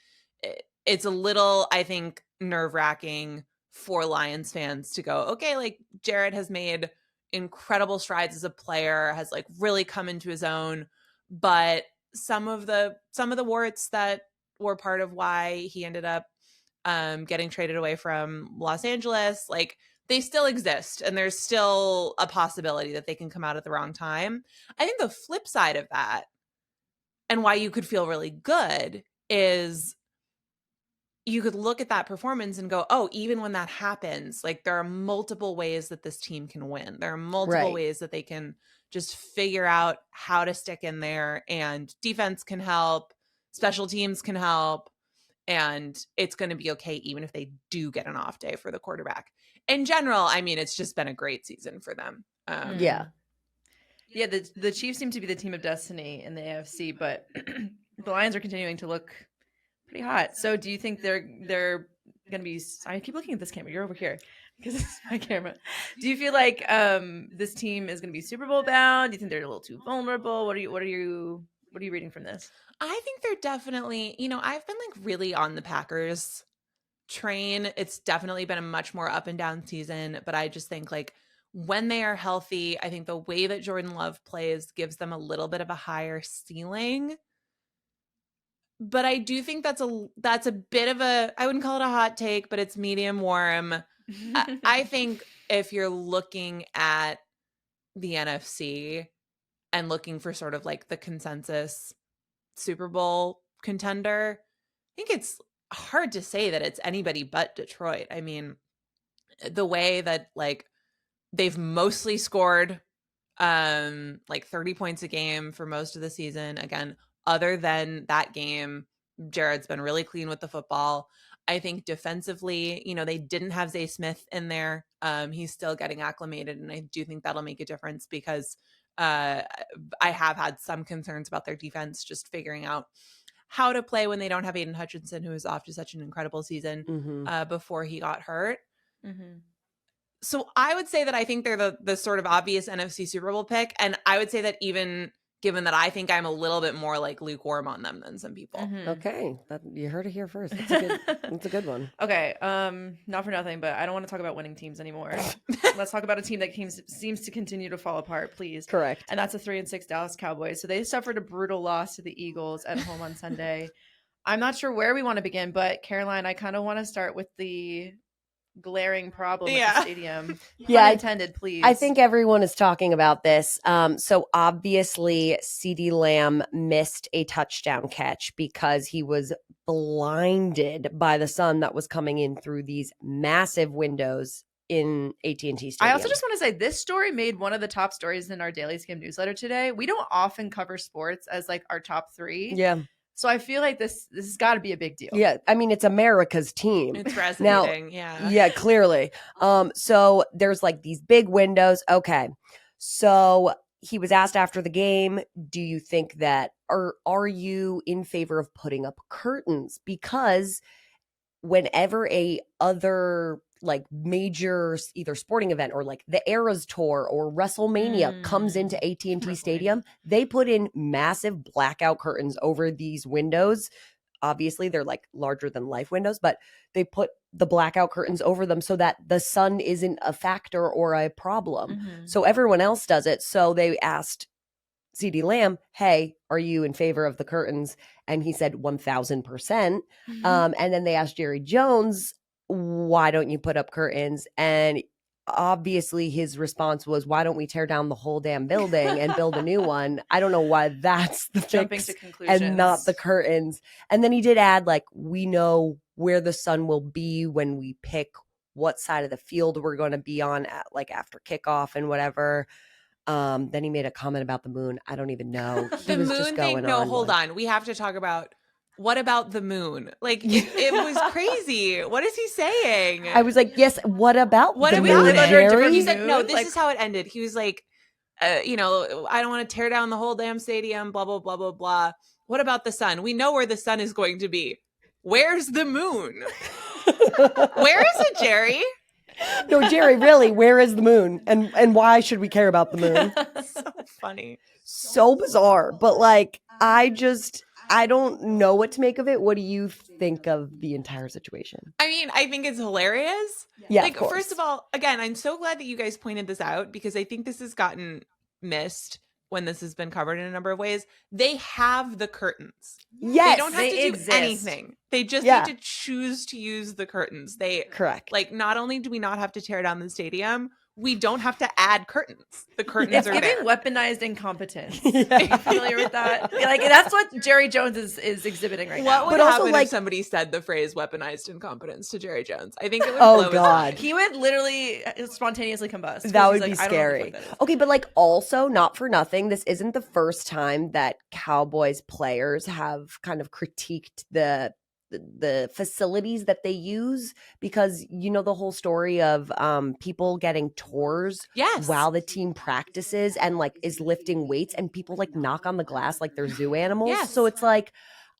it's a little, I think, nerve-wracking for Lions fans to go, okay, like, Jared has made incredible strides as a player, has like really come into his own, but some of the warts that were part of why he ended up getting traded away from Los Angeles, like, they still exist, and there's still a possibility that they can come out at the wrong time. I think the flip side of that, and why you could feel really good, is you could look at that performance and go, oh, even when that happens, like, there are multiple ways that this team can win. There are multiple ways that they can just figure out how to stick in there, and defense can help, special teams can help, and it's going to be okay even if they do get an off day for the quarterback. In general, I mean, it's just been a great season for them. The Chiefs seem to be the team of destiny in the AFC, but the Lions are continuing to look pretty hot. So do you think they're going to be – I keep looking at this camera. You're over here because this is my camera. Do you feel like this team is going to be Super Bowl bound? Do you think they're a little too vulnerable? What are you reading from this? I think they're definitely, I've been like really on the Packers train. It's definitely been a much more up and down season, but I just think like when they are healthy, I think the way that Jordan Love plays gives them a little bit of a higher ceiling. But I do think that's a bit of a, I wouldn't call it a hot take, but it's medium warm. I think if you're looking at the NFC and looking for sort of like the consensus Super Bowl contender, I think it's hard to say that it's anybody but Detroit. I mean, the way that like they've mostly scored like 30 points a game for most of the season. Again, other than that game, Jared's been really clean with the football. I think defensively, they didn't have Zay Smith in there. He's still getting acclimated, and I do think that'll make a difference because I have had some concerns about their defense just figuring out how to play when they don't have Aiden Hutchinson, who is off to such an incredible season before he got hurt. So I would say that I think they're the sort of obvious NFC Super Bowl pick. And I would say that even given that I think I'm a little bit more like lukewarm on them than some people. Okay. You heard it here first. That's a good one. Okay. Not for nothing, but I don't want to talk about winning teams anymore. Let's talk about a team that seems to continue to fall apart, please. Correct. And that's the 3-6 Dallas Cowboys. So they suffered a brutal loss to the Eagles at home on Sunday. I'm not sure where we want to begin, but Caroline, I kind of want to start with the glaring problem at the stadium. Unintended, please. I think everyone is talking about this. So obviously CeeDee Lamb missed a touchdown catch because he was blinded by the sun that was coming in through these massive windows in AT&T Stadium. I also just want to say this story made one of the top stories in our Daily Skim newsletter today. We don't often cover sports as like our top 3. Yeah. So I feel like this has got to be a big deal. Yeah, I mean, it's America's team. It's resonating, Yeah, clearly. So there's like these big windows. Okay, so he was asked after the game, do you think that, are you in favor of putting up curtains? Because whenever a other like major either sporting event or like the Eras Tour or WrestleMania comes into AT&T Stadium, they put in massive blackout curtains over these windows. Obviously, they're like larger than life windows, but they put the blackout curtains over them so that the sun isn't a factor or a problem. So everyone else does it. So they asked CeeDee Lamb, hey, are you in favor of the curtains? And he said 1000%. And then they asked Jerry Jones, why don't you put up curtains? And obviously his response was, why don't we tear down the whole damn building and build a new one? I don't know why that's the Jumping fix to conclusions and not the curtains. And then he did add, like, we know where the sun will be when we pick what side of the field we're going to be on at, like after kickoff and whatever. Then he made a comment about the moon. I don't even know. He The was moon just thing. going No, on, hold like, on. We have to talk about what about the moon? Like it was crazy. What is he saying? I was like, yes. What about What the about moon, it? Jerry? He said, no, Moon? this Like- is how it ended. He was like, I don't want to tear down the whole damn stadium, blah, blah, blah, blah, blah. What about the sun? We know where the sun is going to be. Where's the moon? Where is it, Jerry? No, Jerry, really, where is the moon? And why should we care about the moon? So funny. So bizarre. But like, I don't know what to make of it. What do you think of the entire situation? I mean, I think it's hilarious. Yeah, Like, of course. first of all, again, I'm so glad that you guys pointed this out because I think this has gotten missed when this has been covered in a number of ways. They have the curtains. Yes, They don't have to do exist. anything. They just Yeah. need to choose to use the curtains. They correct. like, not only do we not have to tear down the stadium, we don't have to add curtains. The curtains It's are giving there. weaponized incompetence. Yeah. Are you familiar with that? Like that's what Jerry Jones is exhibiting right What now. would But also, happen like- if somebody said the phrase weaponized incompetence to Jerry Jones? I think it would Oh, blow his God. mind. He would literally spontaneously combust. 'cause That he's would be like, I don't know what the scary. fuck that is. Okay, but like also not for nothing, this isn't the first time that Cowboys players have kind of critiqued the facilities that they use, because you know the whole story of people getting tours Yes. while the team practices and like is lifting weights, and people like knock on the glass like they're zoo animals. Yes. So it's like,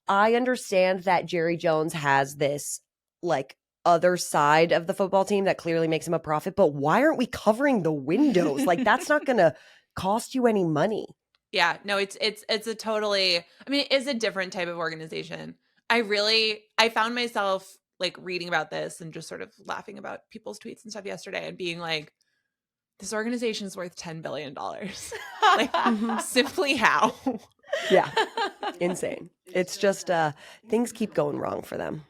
I understand that Jerry Jones has this like other side of the football team that clearly makes him a profit, but why aren't we covering the windows? Like that's not gonna cost you any money. Yeah, no, it's a totally, I mean, it is a different type of organization. I found myself like reading about this and just sort of laughing about people's tweets and stuff yesterday and being like, this organization is worth $10 billion. Like, simply how? Yeah. Insane. It's just things keep going wrong for them.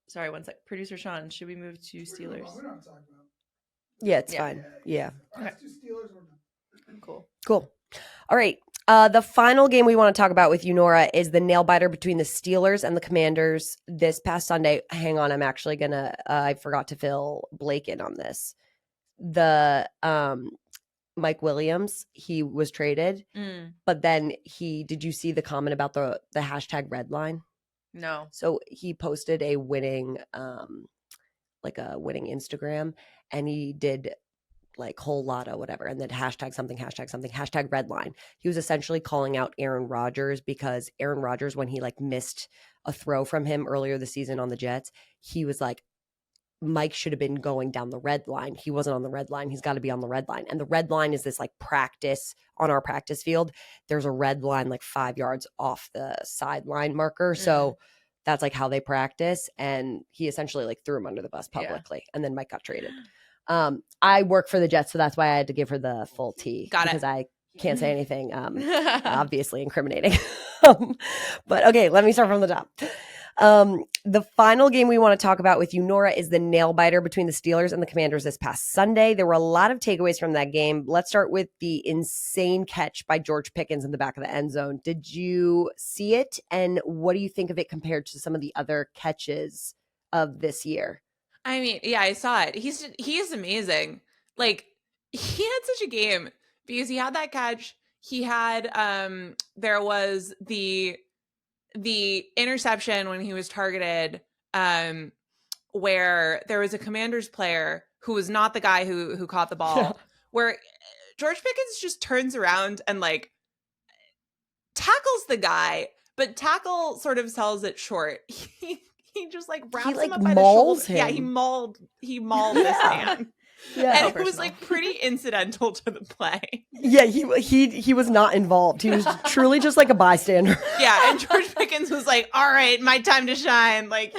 Sorry, one sec. Producer Sean, should we move to Steelers? We're not talking about. Yeah, it's Yeah. fine. Yeah. Let's do Steelers. We're done. Cool. Cool. All right. The final game we want to talk about with you, Nora, is the nail biter between the Steelers and the Commanders this past Sunday. Hang on, I'm actually gonna. I forgot to fill Blake in on this. The Mike Williams, he was traded, but then did you see the comment about the hashtag red line? No. So he posted a winning, like a winning Instagram, and he did like whole lotta whatever, and then hashtag something, hashtag red line. He was essentially calling out Aaron Rodgers, because Aaron Rodgers, when he like missed a throw from him earlier this season on the Jets, he was like, Mike should have been going down the red line. He wasn't on the red line. He's got to be on the red line. And the red line is this like practice on our practice field. There's a red line like 5 yards off the sideline marker. So that's like how they practice. And he essentially like threw him under the bus publicly. And then Mike got traded. I work for the Jets, so that's why I had to give her the full tea. Got it. Because I can't say anything obviously incriminating. But okay, let me start from the top. The final game we want to talk about with you, Nora, is the nail biter between the Steelers and the Commanders this past Sunday. There were a lot of takeaways from that game. Let's start with the insane catch by George Pickens in the back of the end zone. Did you see it? And what do you think of it compared to some of the other catches of this year? I mean, yeah, I saw it. He is amazing. Like, he had such a game because he had that catch. He had there was the interception when he was targeted, where there was a Commanders player who was not the guy who caught the ball, where George Pickens just turns around and like tackles the guy, but tackle sort of sells it short. He just like wraps like him up by the mauls shoulder. Yeah, him. he mauled this man. Yeah. And it was like pretty incidental to the play. Yeah, he was not involved. He was truly just like a bystander. Yeah, and George Pickens was like, "All right, my time to shine." Like,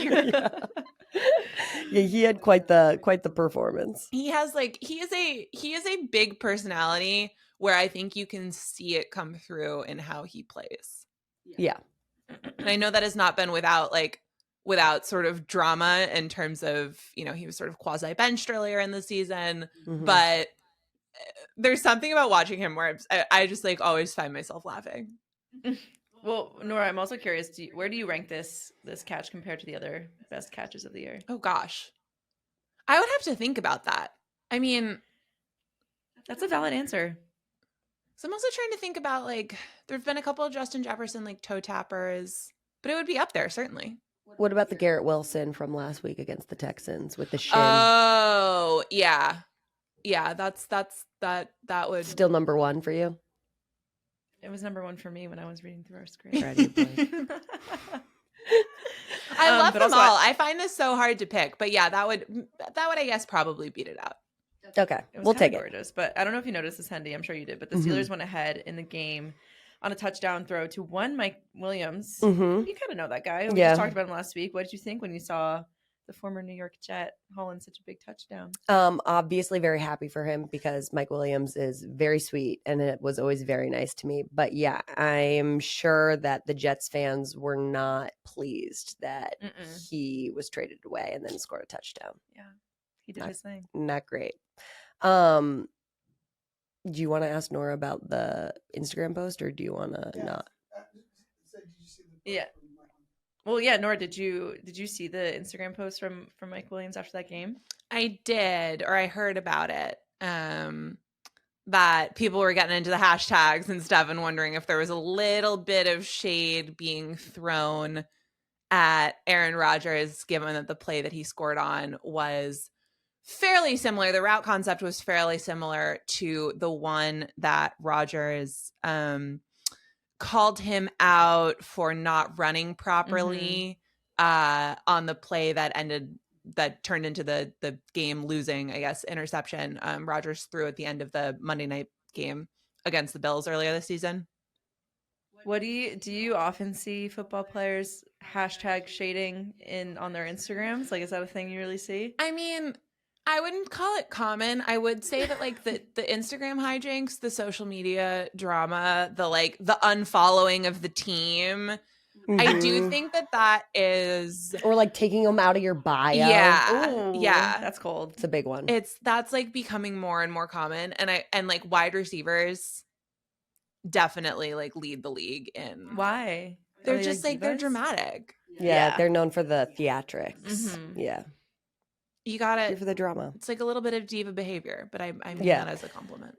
Yeah, he had quite the performance. he is a big personality where I think you can see it come through in how he plays. Yeah. And I know that has not been without sort of drama in terms of, you know, he was sort of quasi benched earlier in the season, Mhm. but there's something about watching him where I just like always find myself laughing. Well, Nora, I'm also curious. Where do you rank this catch compared to the other best catches of the year? Oh gosh, I would have to think about that. I mean, That's a valid answer. so I'm also trying to think about like there've been a couple of Justin Jefferson like toe tappers, but it would be up there certainly. What about the Garrett Wilson from last week against the Texans with the shin? Oh yeah, that would Still number one for you? It was number one for me when I was reading through our script. Proud of you, boy. I love but them also all. I find this so hard to pick, but yeah, that would I guess probably beat it out. Okay, It was we'll kinda take it. gorgeous, but I don't know if you noticed this, Hendy. I'm sure you did. But the Mhm. Steelers went ahead in the game on a touchdown throw to one Mike Williams. Mm-hmm. You kind of know that guy. We Yeah. just talked about him last week. What did you think when you saw the former New York Jet haul in such a big touchdown? Obviously very happy for him because Mike Williams is very sweet and it was always very nice to me. But yeah, I'm sure that the Jets fans were not pleased that Mm-mm. he was traded away and then scored a touchdown. Yeah, he did his thing. Not great. Do you want to ask Nora about the Instagram post or do you want to not? Did you see the Yeah. Well, yeah, Nora, did you see the Instagram post from Mike Williams after that game? I did, or I heard about it. That people were getting into the hashtags and stuff and wondering if there was a little bit of shade being thrown at Aaron Rodgers, given that the play that he scored on was fairly similar. The route concept was fairly similar to the one that Rodgers called him out for not running properly on the play that turned into the game losing, I guess, interception Rodgers threw at the end of the Monday night game against the Bills earlier this season. What do you often see football players hashtag shading on their Instagrams? Like, is that a thing you really see? I mean, I wouldn't call it common. I would say that like the Instagram hijinks, the social media drama, the unfollowing of the team. I do think that is, Or like taking them out of your bio. Ooh, yeah. That's cold. It's a big one. That's like becoming more and more common, and like wide receivers definitely like lead the league in. Why? They're Are they, just like they're divas? dramatic. Yeah, they're known for the theatrics. Mhm. Yeah. You got Here it. for the drama. It's like a little bit of diva behavior, but I mean Yeah. that as a compliment.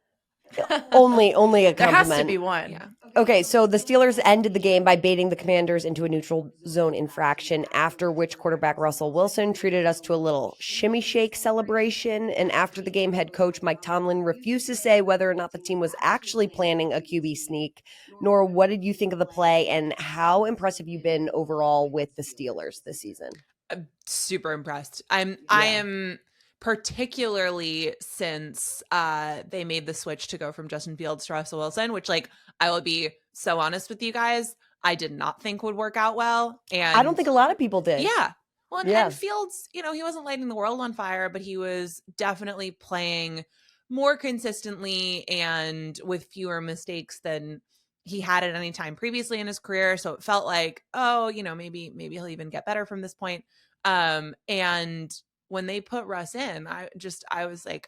Only a There compliment. has to be one. Yeah. Okay, so the Steelers ended the game by baiting the Commanders into a neutral zone infraction, after which quarterback Russell Wilson treated us to a little shimmy shake celebration. And after the game, head coach Mike Tomlin refused to say whether or not the team was actually planning a QB sneak. Nora, what did you think of the play and how impressive you've been overall with the Steelers this season? I'm super impressed. I am, particularly since they made the switch to go from Justin Fields to Russell Wilson, which, like, I will be so honest with you guys, I did not think would work out well. And I don't think a lot of people did. yeah. Well, Yeah. and Fields, you know, he wasn't lighting the world on fire, but he was definitely playing more consistently and with fewer mistakes than he had at any time previously in his career. So it felt like, oh, you know, maybe he'll even get better from this point. And when they put Russ in, I was like,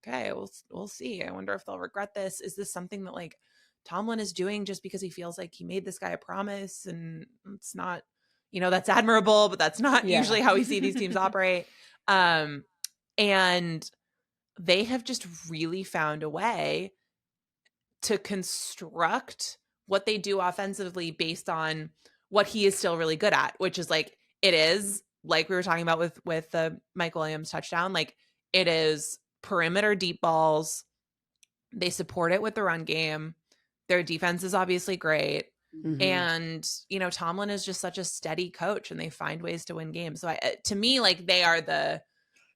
okay, we'll see. I wonder if they'll regret this. Is this something that like Tomlin is doing just because he feels like he made this guy a promise and it's not, you know, that's admirable, but that's not usually how we see these teams operate. And they have just really found a way to construct what they do offensively based on what he is still really good at, which is like, it is like we were talking about with the Mike Williams touchdown, like it is perimeter deep balls They support it with the run game. Their defense is obviously great. Mhm. And, Tomlin is just such a steady coach, and they find ways to win games. So to me, like, they are the,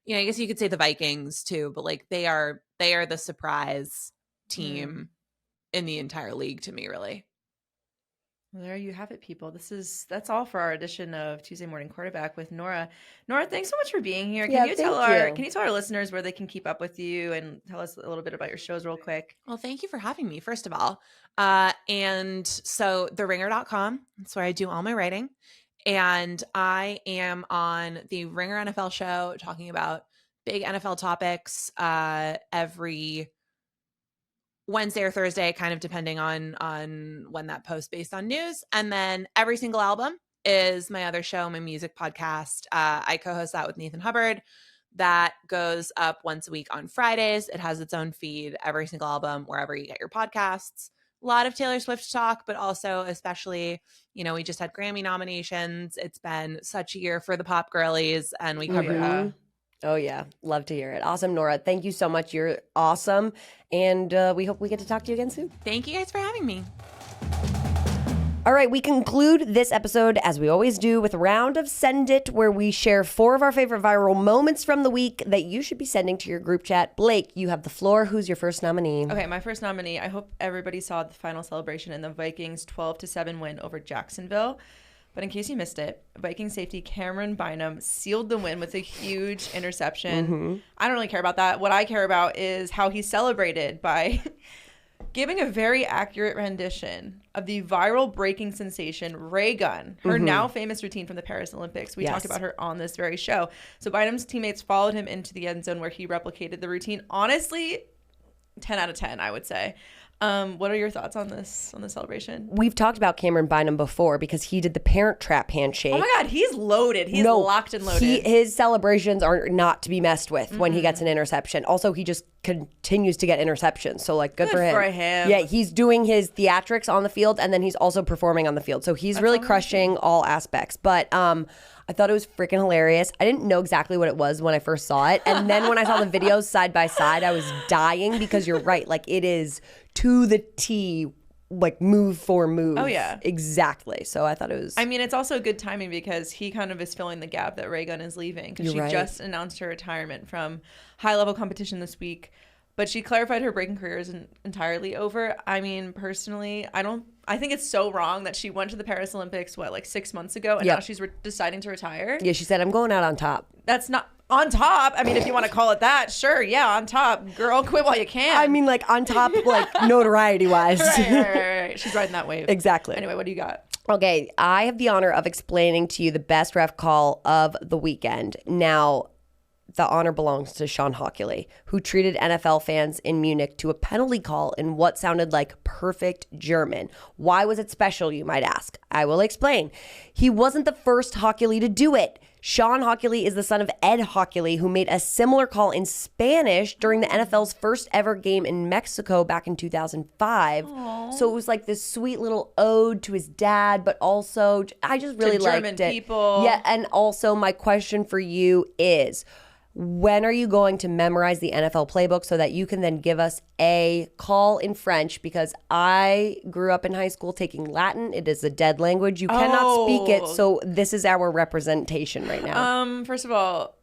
I guess you could say the Vikings too, but like they are the surprise team in the entire league to me, really. Well, there you have it, people. That's all for our edition of Tuesday Morning Quarterback with Nora. Nora, thanks so much for being here. Can you tell our listeners where they can keep up with you and tell us a little bit about your shows real quick? Well, thank you for having me, first of all. And so theringer.com, that's where I do all my writing. And I am on the Ringer NFL show talking about big NFL topics every Wednesday or Thursday, kind of depending on when that post based on news. And then Every Single Album is my other show, my music podcast. I co-host that with Nathan Hubbard. That goes up once a week on Fridays. It has its own feed, Every Single Album, wherever you get your podcasts. A lot of Taylor Swift talk, but also especially, we just had Grammy nominations. It's been such a year for the pop girlies, and we cover that. Oh, yeah. Love to hear it. Awesome, Nora. Thank you so much. You're awesome. And we hope we get to talk to you again soon. Thank you guys for having me. All right, we conclude this episode, as we always do, with a round of Send It, where we share 4 of our favorite viral moments from the week that you should be sending to your group chat. Blake, you have the floor. Who's your first nominee? Okay, my first nominee. I hope everybody saw the final celebration in the Vikings' 12-7 win over Jacksonville. But in case you missed it, Viking safety Cameron Bynum sealed the win with a huge interception. I don't really care about that. What I care about is how he celebrated by giving a very accurate rendition of the viral breaking sensation Raygun, her now famous routine from the Paris Olympics. We talked about her on this very show. So Bynum's teammates followed him into the end zone where he replicated the routine. Honestly, 10 out of 10, I would say. What are your thoughts on the celebration? We've talked about Cameron Bynum before because he did the Parent Trap handshake. Oh my God, he's loaded. He's locked and loaded. His celebrations are not to be messed with when he gets an interception. Also, he just continues to get interceptions. So, good for him. Yeah, he's doing his theatrics on the field, and then he's also performing on the field. So he's really crushing all aspects. But I thought it was freaking hilarious. I didn't know exactly what it was when I first saw it. And then when I saw the videos side by side, I was dying because you're right. It is to the T, move for move. Oh, yeah. Exactly. So I thought it was... I mean, it's also good timing because he kind of is filling the gap that Raygun is leaving because she just announced her retirement from high-level competition this week. But she clarified her breaking career isn't entirely over. I mean, personally, I think it's so wrong that she went to the Paris Olympics, 6 months ago, and now she's deciding to retire. Yeah, she said, I'm going out on top. That's not on top. I mean, if you want to call it that, sure, yeah, on top. Girl, quit while you can. I mean, on top, notoriety-wise. Right. She's riding that wave. Exactly. Anyway, what do you got? Okay, I have the honor of explaining to you the best ref call of the weekend. Now, the honor belongs to Sean Hockley, who treated NFL fans in Munich to a penalty call in what sounded like perfect German. Why was it special, you might ask? I will explain. He wasn't the first Hockley to do it. Sean Hockley is the son of Ed Hockley, who made a similar call in Spanish during the NFL's first ever game in Mexico back in 2005. Aww. So it was this sweet little ode to his dad, but also I just really liked German it. People. Yeah, and also my question for you is, when are you going to memorize the NFL playbook so that you can then give us a call in French? Because I grew up in high school taking Latin. It is a dead language. You cannot speak it. So this is our representation right now. First of all,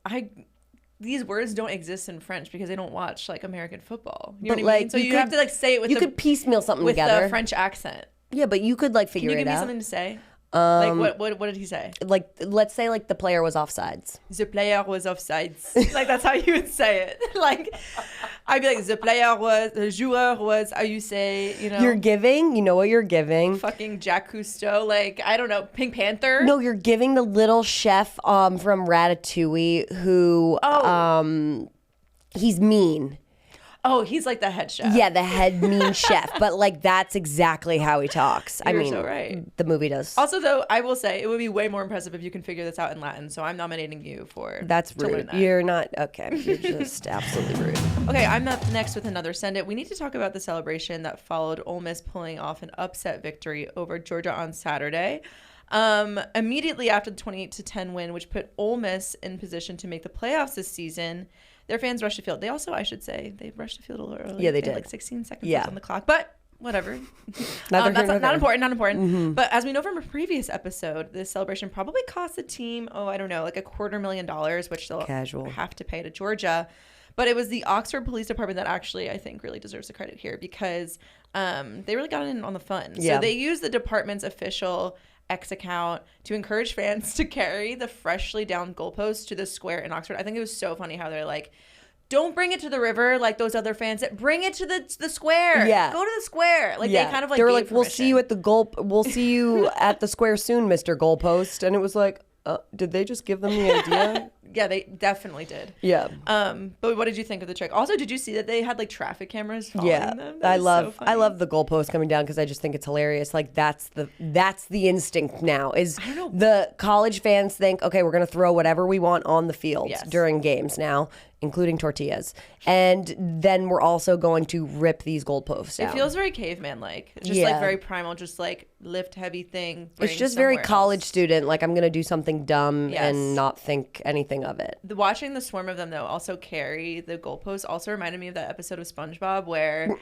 these words don't exist in French because they don't watch American football. You know what I mean? So you have to say it with you could piecemeal something with together the French accent. Yeah, but you could figure it out. Can you give me something to say? What did he say? Let's say the player was offsides. The player was offsides. That's how you would say it. I'd be the joueur was how you say, You're giving, you know what you're giving. Fucking Jacques Cousteau, I don't know, Pink Panther. No, you're giving the little chef from Ratatouille who he's mean. Oh, he's the head chef. Yeah, the head mean chef. But that's exactly how he talks. You're so right. The movie does. Also, though, I will say it would be way more impressive if you can figure this out in Latin. So I'm nominating you for. That's rude. You're not okay. You're just absolutely rude. Okay, I'm up next with another Send It. We need to talk about the celebration that followed Ole Miss pulling off an upset victory over Georgia on Saturday. Immediately after the 28-10 win, which put Ole Miss in position to make the playoffs this season, their fans rushed the field. They also, I should say, they rushed the field a little early. Yeah, they had did. like 16 seconds Yeah. left on the clock, but whatever. Neither That's here nor not there. important. Not important. Mm-hmm. But as we know from a previous episode, this celebration probably cost the team, I don't know, like $250,000, which they'll Casual. have to pay to Georgia. But it was the Oxford Police Department that actually, I think, really deserves the credit here because they really got in on the fun. Yeah. So they used the department's official X account to encourage fans to carry the freshly downed goalposts to the square in Oxford. I think it was so funny how they're like, don't bring it to the river like those other fans. Bring it to the square. Yeah. Go to the square. Like they kind of like they were gave like, we'll see you at the we'll see you at the square soon, Mr. Goalpost. And it was like, did they just give them the idea? Yeah, they definitely did. Yeah. But what did you think of the trick? Also, did you see that they had like traffic cameras following them? That I was love so funny. I love the goalpost coming down because I just think it's hilarious. Like that's the instinct now is the college fans think, okay, we're gonna throw whatever we want on the field Yes. during games now, including tortillas, and then we're also going to rip these goalposts down. It feels very caveman like. It's just Yeah. like very primal, just like lift heavy thing. It's bring just very somewhere college else. student. Like I'm gonna do something dumb Yes. and not think anything of it. Watching the swarm of them though also carry the goalposts also reminded me of that episode of SpongeBob where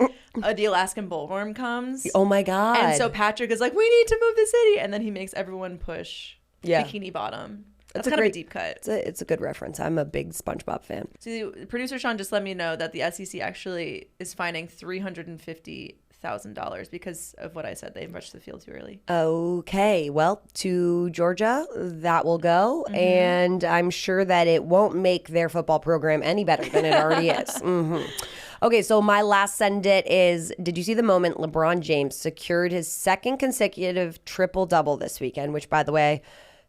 the Alaskan bullworm comes. Oh my god! And so Patrick is like, we need to move the city, and then he makes everyone push Bikini Bottom. That's kind of a deep cut. It's a good reference. I'm a big SpongeBob fan. So producer Sean just let me know that the SEC actually is fining $350,000 because of what I said. They rushed the field too early. Okay, well, to Georgia, that will go. Mm-hmm. And I'm sure that it won't make their football program any better than it already is. Mm-hmm. Okay, so my last send it is, did you see the moment LeBron James secured his second consecutive triple-double this weekend, which, by the way,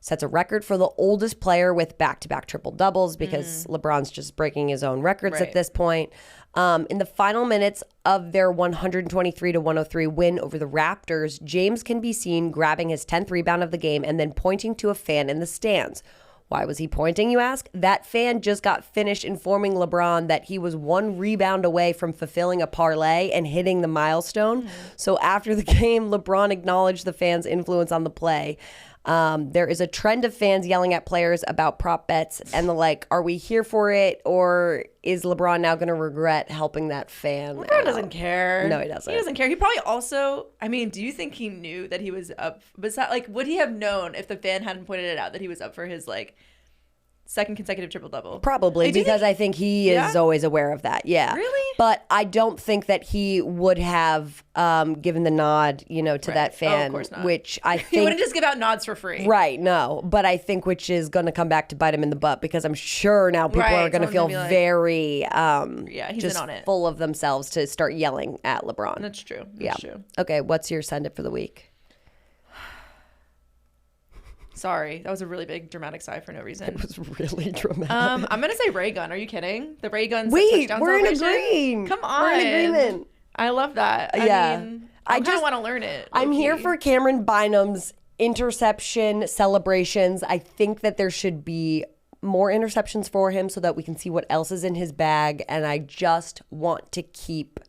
sets a record for the oldest player with back-to-back triple-doubles because LeBron's just breaking his own records at this point. In the final minutes of their 123-103 win over the Raptors, James can be seen grabbing his 10th rebound of the game and then pointing to a fan in the stands. Why was he pointing, you ask? That fan just got finished informing LeBron that he was one rebound away from fulfilling a parlay and hitting the milestone. So after the game, LeBron acknowledged the fan's influence on the play. There is a trend of fans yelling at players about prop bets and the like, are we here for it? Or is LeBron now going to regret helping that fan LeBron out? doesn't care. No, he doesn't. He doesn't care. He probably also, I mean, do you think he knew that he was up? Besides, like, would he have known if the fan hadn't pointed it out that he was up for his, like, second consecutive triple-double? Probably, Like, do you because think- I think he is always aware of that. Yeah. Really? But I don't think that he would have given the nod, to that fan. Oh, of course not. Which I He think. wouldn't just give out nods for free. Right, no. But I think which is going to come back to bite him in the butt because I'm sure now people Right, are going to someone's feel gonna be like, very he's just in on it. full of themselves to start yelling at LeBron. That's true. Yeah. That's true. Okay, what's your send it for the week? Sorry. That was a really big dramatic sigh for no reason. It was really dramatic. I'm going to say Raygun. Are you kidding? The Raygun Wait, touchdown we're in celebration? agreement. Come on. We're in agreement. I love that. Yeah. I mean, I kind just- of want to learn it. I'm here low-key. for Cameron Bynum's interception celebrations. I think that there should be more interceptions for him so that we can see what else is in his bag. And I just want to keep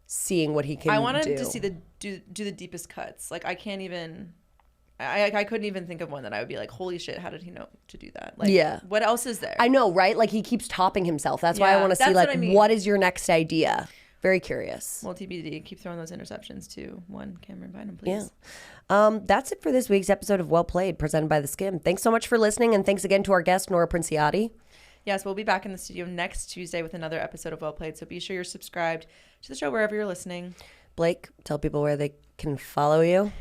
seeing what he can do. I wanted to see do the deepest cuts. Like I can't even. I couldn't even think of one that I would be like, holy shit, how did he know to do that? Like, Yeah. What else is there? I know, right? Like he keeps topping himself. That's why I Yeah, want to see that's like what I mean. what is your next idea? Very curious. Well, TBD, keep throwing those interceptions to one Cameron Bynum, please. Yeah. That's it for this week's episode of Well Played, presented by The Skim. Thanks so much for listening, and thanks again to our guest, Nora Princiotti. Yes, we'll be back in the studio next Tuesday with another episode of Well Played. So be sure you're subscribed to the show wherever you're listening. Blake, tell people where they can follow you.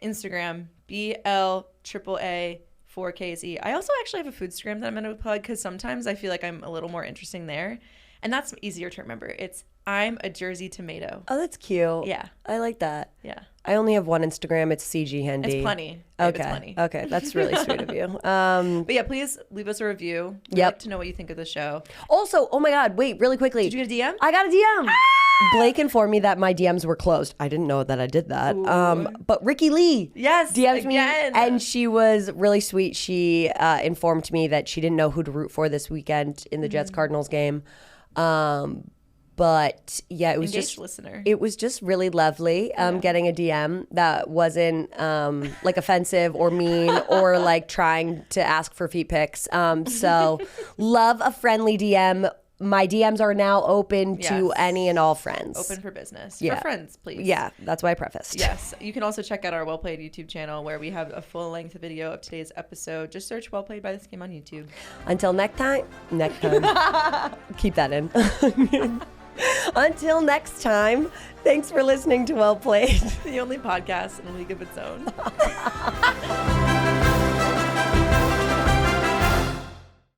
Instagram, BLAAA4KZ. I also actually have a foodstagram that I'm going to plug because sometimes I feel like I'm a little more interesting there. And that's easier to remember. It's I'm a Jersey tomato. Oh, that's cute. Yeah. I like that. Yeah. I only have one Instagram. It's CG Hendy. It's plenty. Babe, Okay. It's plenty. Okay. That's really sweet of you. But yeah, please leave us a review. We'd Yep. like to know what you think of the show. Also, oh my God, wait, really quickly. Did you get a DM? I got a DM. Blake informed me that my DMs were closed. I didn't know that I did that. But Ricky Lee Yes, DM'd again. me, and she was really sweet. She informed me that she didn't know who to root for this weekend in the Jets-Cardinals game. But yeah, it was Engaged just listener. It was just really lovely getting a DM that wasn't like offensive or mean or like trying to ask for feet pics. So love a friendly DM. My DMs are now open to Yes. any and all friends. Open for business. Yeah. For friends, please. Yeah, that's why I prefaced. Yes. You can also check out our Well Played YouTube channel where we have a full-length video of today's episode. Just search Well Played by This Game on YouTube. Until next time. Keep that in. Until next time, thanks for listening to Well Played. The only podcast in a league of its own.